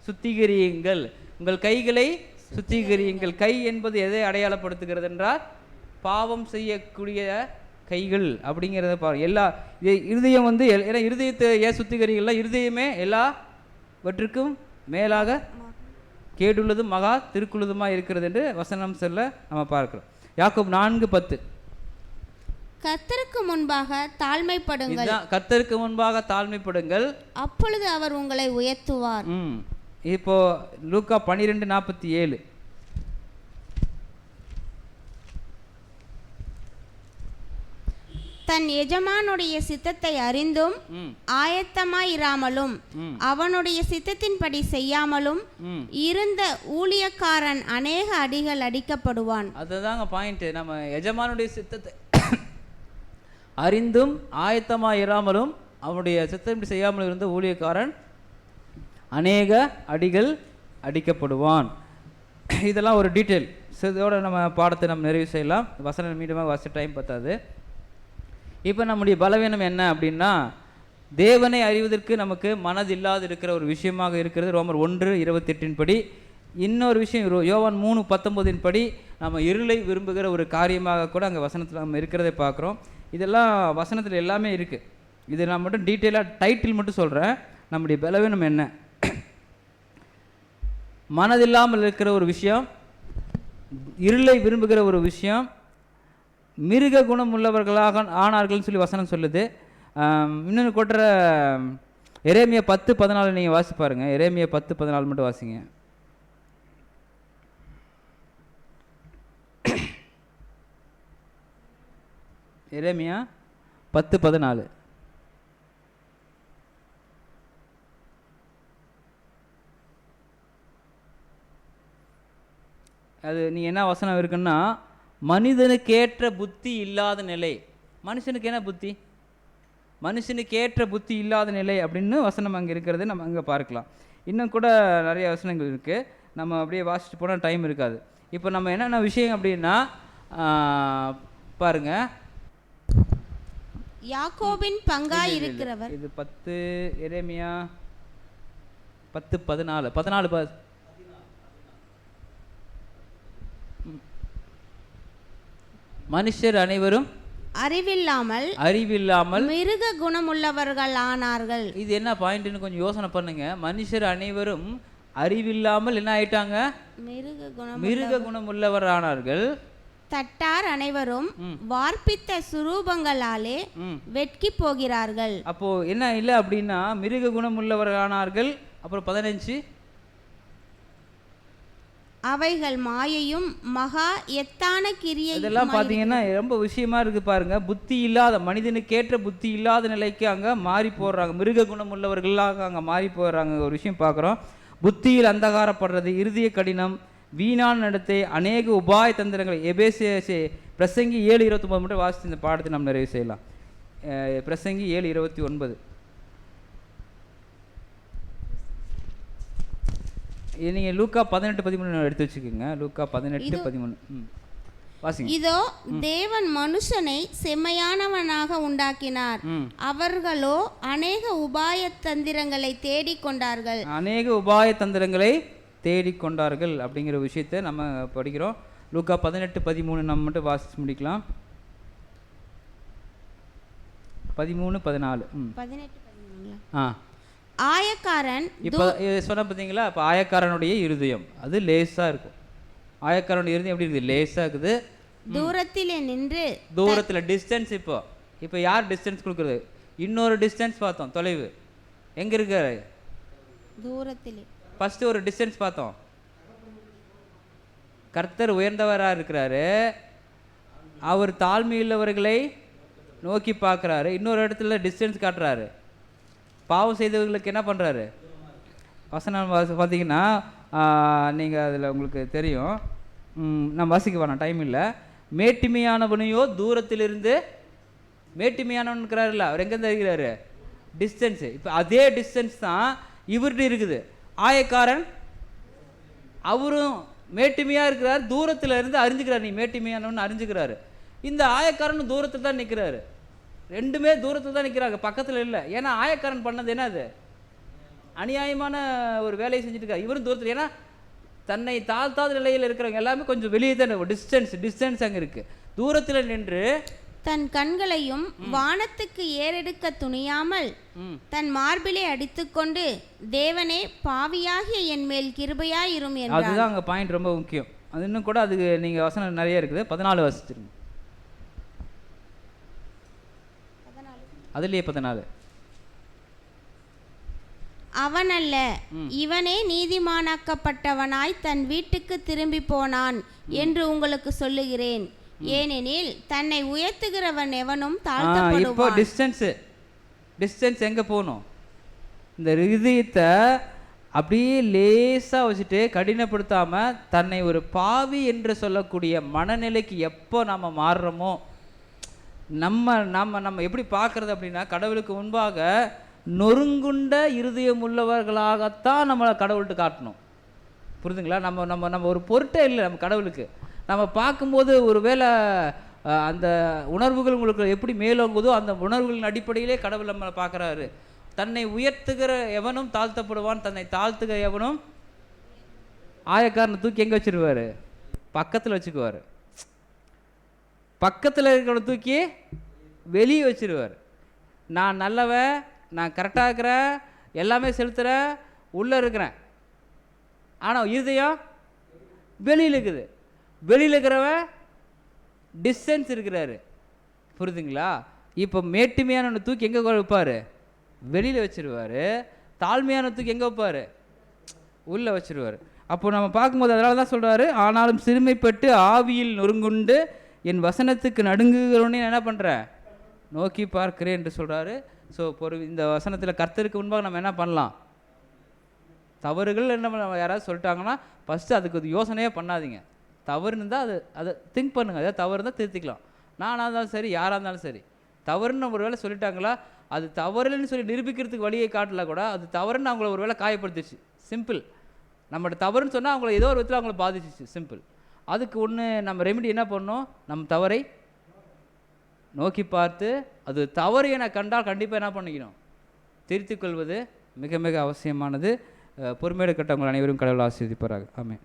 Speaker 1: சுத்திகரியுங்கள், உங்கள் கைகளை சுத்திகரியுங்கள். கை என்பது எதை அடையாளப்படுத்துகிறது என்றால், பாவம் செய்யக்கூடிய கைகள் அப்படிங்கிறத பாருங்க. எல்லா இருதயம் வந்து ஏன்னா இருதயத்தை ஏன் சுத்திகரிக்கல, இருதயமே எல்லாவற்றுக்கும் மேலாக கேடுள்ளதும் மகா திருக்குள்ளதுமாக இருக்கிறது என்று வசனம் சொல்ல நம்ம பார்க்கிறோம். யாக்கோபு 4:10
Speaker 2: கர்த்தருக்கு முன்பாக தாழ்மைப்படுங்கள்.
Speaker 1: கர்த்தருக்கு முன்பாக தாழ்மைப்படுங்கள்,
Speaker 2: அப்பொழுது அவர் உங்களை உயர்த்துவார்.
Speaker 1: இப்போ லூக்கா 12:47
Speaker 2: 12:47 தன் எஜமானுடைய சித்தத்தை அறிந்தும் ஆயத்தமாயிராமலும் அவனுடைய சித்தத்தின்படி செய்யாமலும் இருந்த ஊழியக்காரன் அநேக அடிகள் அடிக்கப்படுவான்.
Speaker 1: அதுதாங்க பாயிண்ட். நம்ம எஜமானுடைய சித்தத்தை அறிந்தும் ஆயத்தமாயிராமலும் அவனுடைய சித்தத்தை செய்யாமல் இருந்த ஊழியக்காரன் அநேக அடிகள் அடிக்கப்படுவான். இதெல்லாம் ஒரு டீட்டெயில். இதோட நம்ம பாடத்தை நம்ம நிறைவு செய்யலாம். வசனம் மீண்டும் வாசிச்ச டைம் பத்தாது. இப்போ நம்முடைய பலவீனம் என்ன அப்படின்னா, தேவனை அறிவதற்கு நமக்கு மனதில்லாது இருக்கிற ஒரு விஷயமாக இருக்கிறது. ரோமர் 1:28 படி. இன்னொரு விஷயம் யோவான் 3:19 படி நம்ம இருளை விரும்புகிற ஒரு காரியமாக கூட அங்கே வசனத்தில் நம்ம இருக்கிறதை பார்க்குறோம். இதெல்லாம் வசனத்தில் எல்லாமே இருக்குது. இது நான் மட்டும் டீட்டெயிலாக டைட்டில் மட்டும் சொல்கிறேன். நம்முடைய பலவீனம் என்ன? மனதில்லாமல் இருக்கிற ஒரு விஷயம், இருளை விரும்புகிற ஒரு விஷயம், மிருக குணம் உள்ளவர்களாக ஆனார்கள்னு சொல்லி வசனம் சொல்லுது. இன்னொன்று கொட்டுற எரேமியா 10:14 நீங்கள் வாசி பாருங்கள். எரேமியா 10:14 மட்டும் வாசிங்க. எரேமியா 10:14. அது நீ என்ன வசனம் இருக்குன்னா, மனிதனுக்கு ஏற்ற புத்தி இல்லாத நிலை. மனுஷனுக்கு என்ன புத்தி? மனுஷனுக்கு ஏற்ற புத்தி இல்லாத நிலை அப்படின்னு வசனம் அங்கே இருக்கிறது நம்ம அங்கே பார்க்கலாம். இன்னும் கூட நிறைய வசனங்கள் இருக்குது. நம்ம அப்படியே வாசிச்சுட்டு போனால் டைம் இருக்காது. இப்போ நம்ம என்னென்ன விஷயம் அப்படின்னா பாருங்க,
Speaker 2: யாக்கோபின் பங்காய் இருக்கிறவர்.
Speaker 1: இது 10 எரேமியா 10:14 மனுஷர் அனைவரும் அறிவில்லாமல்
Speaker 2: மிருக குணமுள்ளவர்கள் ஆனார்கள்.
Speaker 1: இது என்ன பாயிண்ட்னு கொஞ்சம் யோசனை பண்ணுங்க. மனுஷர் அனைவரும் அறிவில்லாமல் என்ன ஆயிட்டாங்க? மிருக குணமுள்ளவர் ஆனார்கள்.
Speaker 2: தட்டார் அனைவரும் வார்ப்பித்த சுரூபங்களாலே வெட்கி போகிறார்கள்.
Speaker 1: அப்போ என்ன இல்லை அப்படின்னா, மிருக குணமுள்ளவர் ஆனார்கள். அப்புறம் 15
Speaker 2: அவைகள் மாயையும் மகா எத்தான கிரியை.
Speaker 1: இதெல்லாம் பார்த்தீங்கன்னா ரொம்ப விஷயமா இருக்கு பாருங்க. புத்தி இல்லாத, மனிதனுக்கேற்ற புத்தி இல்லாத நிலைக்கு அங்கே மாறி போடுறாங்க. மிருக குணம் உள்ளவர்களாக அங்கே மாறி போடுறாங்க. ஒரு விஷயம் பார்க்குறோம். புத்தியில் அந்தகாரப்படுறது, இறுதிய கடினம், வீணான நடத்தை, அநேக உபாய தந்திரங்களை. எபேசிய பிரசங்கி 7:29 மட்டும் வாசித்து இந்த பாடத்தை நம்ம நிறைவு செய்யலாம். பிரசங்கி 7:29. நீங்கள் லூக்கா 18:13 எடுத்து வச்சுக்கோங்க. லூக்கா 18:13 வாசிங்க.
Speaker 2: இதோ தேவன் மனுஷனை செம்மையானவனாக உண்டாக்கினார், அவர்களோ அநேக உபாய தந்திரங்களை தேடிக்கொண்டார்கள்.
Speaker 1: அநேக உபாய தந்திரங்களை தேடிக்கொண்டார்கள் அப்படிங்கிற விஷயத்தை நம்ம படிக்கிறோம். லூக்கா 18:13 நம்ம மட்டும் வாசிச்சு முடிக்கலாம். 13:14.
Speaker 2: ஆயக்காரன்
Speaker 1: இப்போ சொன்ன பார்த்தீங்களா? இப்போ ஆயக்காரனுடைய இருதயம் அது லேசாக இருக்கும். ஆயக்காரனுடைய இருதயம் எப்படி இருக்குது? லேசாக இருக்குது.
Speaker 2: தூரத்திலே நின்று,
Speaker 1: தூரத்தில் டிஸ்டன்ஸ். இப்போ யார் டிஸ்டன்ஸ் கொடுக்குறது? இன்னொரு டிஸ்டன்ஸ் பார்த்தோம், தொலைவு. எங்கே இருக்காரு?
Speaker 2: தூரத்திலே.
Speaker 1: ஃபஸ்ட்டு ஒரு டிஸ்டன்ஸ் பார்த்தோம். கர்த்தர் உயர்ந்தவராக இருக்கிறாரு, அவர் தாழ்மையுள்ளவர்களை நோக்கி பார்க்குறாரு. இன்னொரு இடத்துல டிஸ்டன்ஸ் காட்டுறாரு. பாவம் செய்தவர்களுக்கு என்ன பண்ணுறாரு? வசனம் பார்த்தீங்கன்னா நீங்கள் அதில் உங்களுக்கு தெரியும். நான் வாசிக்க வேணாம், டைம் இல்லை. மேட்டிமையானவனையோ தூரத்திலிருந்து, மேட்டிமையானவன் இருக்கிறாருல்ல, அவர் எங்கேருந்து இருக்கிறாரு? டிஸ்டன்ஸு. இப்போ அதே டிஸ்டன்ஸ் தான் இவர்கிட்ட இருக்குது. ஆயக்காரன் அவரும் மேட்டிமையாக இருக்கிறார், தூரத்தில் இருந்து அறிஞ்சுக்கிறார். நீ மேட்டிமையானவன் அறிஞ்சுக்கிறாரு. இந்த ஆயக்காரனும் தூரத்தில் தான் நிற்கிறாரு. ரெண்டுமே தூரத்தில் தான் நிற்கிறாங்க, பக்கத்தில் இல்லை. ஏன்னா ஆயக்காரன் பண்ணது என்னது? அநியாயமான ஒரு வேலையை செஞ்சுட்டு இருக்காரு. இவரும் தூரத்தில். ஏன்னா தன்னை தாழ்த்தாத நிலையில் இருக்கிறவங்க எல்லாமே கொஞ்சம் வெளியே தான். டிஸ்டன்ஸ் அங்கே இருக்குது. தூரத்தில் நின்று
Speaker 2: தன் கண்களையும் வானத்துக்கு ஏறெடுக்க துணியாமல் தன் மார்பிலே அடித்துக்கொண்டு, தேவனே பாவியாகிய என் மேல் கிருபையாயிரும் என்றார்.
Speaker 1: அதுதான் அங்கே பாயிண்ட் ரொம்ப முக்கியம். அது இன்னும் கூட அதுக்கு நீங்கள் வசனம் நிறைய இருக்குது. 14 வாசிச்சிருங்க. அதுலேயே 14.
Speaker 2: அவனல்ல, இவனே நீதிமானாக்கப்பட்டவனாய் தன் வீட்டுக்கு திரும்பி போனான் என்று உங்களுக்கு சொல்லுகிறேன். ஏனெனில் தன்னை உயர்த்துகிறவன் எவனும்
Speaker 1: இப்போ
Speaker 2: தாழ்த்தப்படுவான்.
Speaker 1: டிஸ்டன்ஸ் எங்கே போகணும்? இந்த இதயத்தை அப்படியே லேசாக வச்சுட்டு கடினப்படுத்தாமல் தன்னை ஒரு பாவி என்று சொல்லக்கூடிய மனநிலைக்கு எப்போ நம்ம மாறுறோமோ, நம்ம எப்படி பார்க்குறது அப்படின்னா, கடவுளுக்கு முன்பாக நொறுங்குண்ட இருதயம் உள்ளவர்களாகத்தான் நம்மளை கடவுள்கிட்ட காட்டணும். புரியுதுங்களா? நம்ம ஒரு பொருட்டே இல்லை நம்ம கடவுளுக்கு. நம்ம பார்க்கும்போது ஒரு வேளை அந்த உணர்வுகள் உங்களுக்கு எப்படி மேலோங்குதோ அந்த உணர்வுகளின் அடிப்படையிலே கடவுள் நம்மளை பார்க்குறாரு. தன்னை உயர்த்துகிற எவனும் தாழ்த்தப்படுவான், தன்னை தாழ்த்துகிற எவனும் ஆயக்காரனை தூக்கி எங்கே வச்சிருவார்? பக்கத்தில் வச்சுக்குவார். பக்கத்தில் இருக்கிறவனை தூக்கி வெளியே வச்சிருவார். நான் நல்லவன், நான் கரெக்டாக இருக்கிறேன், எல்லாமே செலுத்துகிறேன், உள்ளே இருக்கிறேன், ஆனால் இருதயம் வெளியில் இருக்குது. வெளியில் இருக்கிறவன் டிஸ்டன்ஸ் இருக்கிறாரு. புரியுதுங்களா? இப்போ மேட்டுமையான தூக்கி எங்கே வைப்பார்? வெளியில் வச்சிருவார். தாழ்மையான தூக்கி எங்கே வைப்பார்? உள்ளே வச்சிருவார். அப்போ நம்ம பார்க்கும்போது அதனால தான் சொல்கிறாரு, ஆனாலும் சிறுமைப்பட்டு ஆவியில் நொறுங்குண்டு என் வசனத்துக்கு நடுங்குகிறோன்னே என்ன பண்ணுறேன்? நோக்கி பார்க்கிறேன் என்று சொல்கிறாரு. ஸோ இந்த வசனத்தில் கர்த்தருக்கு முன்பாக நம்ம என்ன பண்ணலாம்? தவறுகள் என்ன யாராவது சொல்லிட்டாங்கன்னா ஃபஸ்ட்டு அதுக்கு யோசனையே பண்ணாதீங்க. தவறுன்னு இருந்தால் அதை திங்க் பண்ணுங்கள். அதாவது தவறு இருந்தால் திருத்திக்கலாம். நானாக இருந்தாலும் சரி, யாராக இருந்தாலும் சரி, தவறுன்னு ஒரு வேளை சொல்லிட்டாங்களா, அது தவறுன்னு சொல்லி நிரூபிக்கிறதுக்கு வழியை காட்டல கூட அது தவறுன்னு அவங்கள ஒரு வேளை காயப்படுத்திச்சு. சிம்பிள். நம்மளோட தவறுன்னு சொன்னால் அவங்கள ஏதோ ஒரு விதத்தில் அவங்கள பாதிச்சிச்சு. சிம்பிள். அதுக்கு நம்ம ரெமெடி என்ன பண்ணணும்? நம்ம தவறை நோக்கி பார்த்து அது தவறு என கண்டால் கண்டிப்பாக என்ன பண்ணிக்கணும்? திருத்திக் கொள்வது மிக மிக அவசியமானது. பொறுமையோடு கட்டவங்கள் அனைவரும் கடவுள் ஆசீர்வதிப்பாராக. ஆமென்.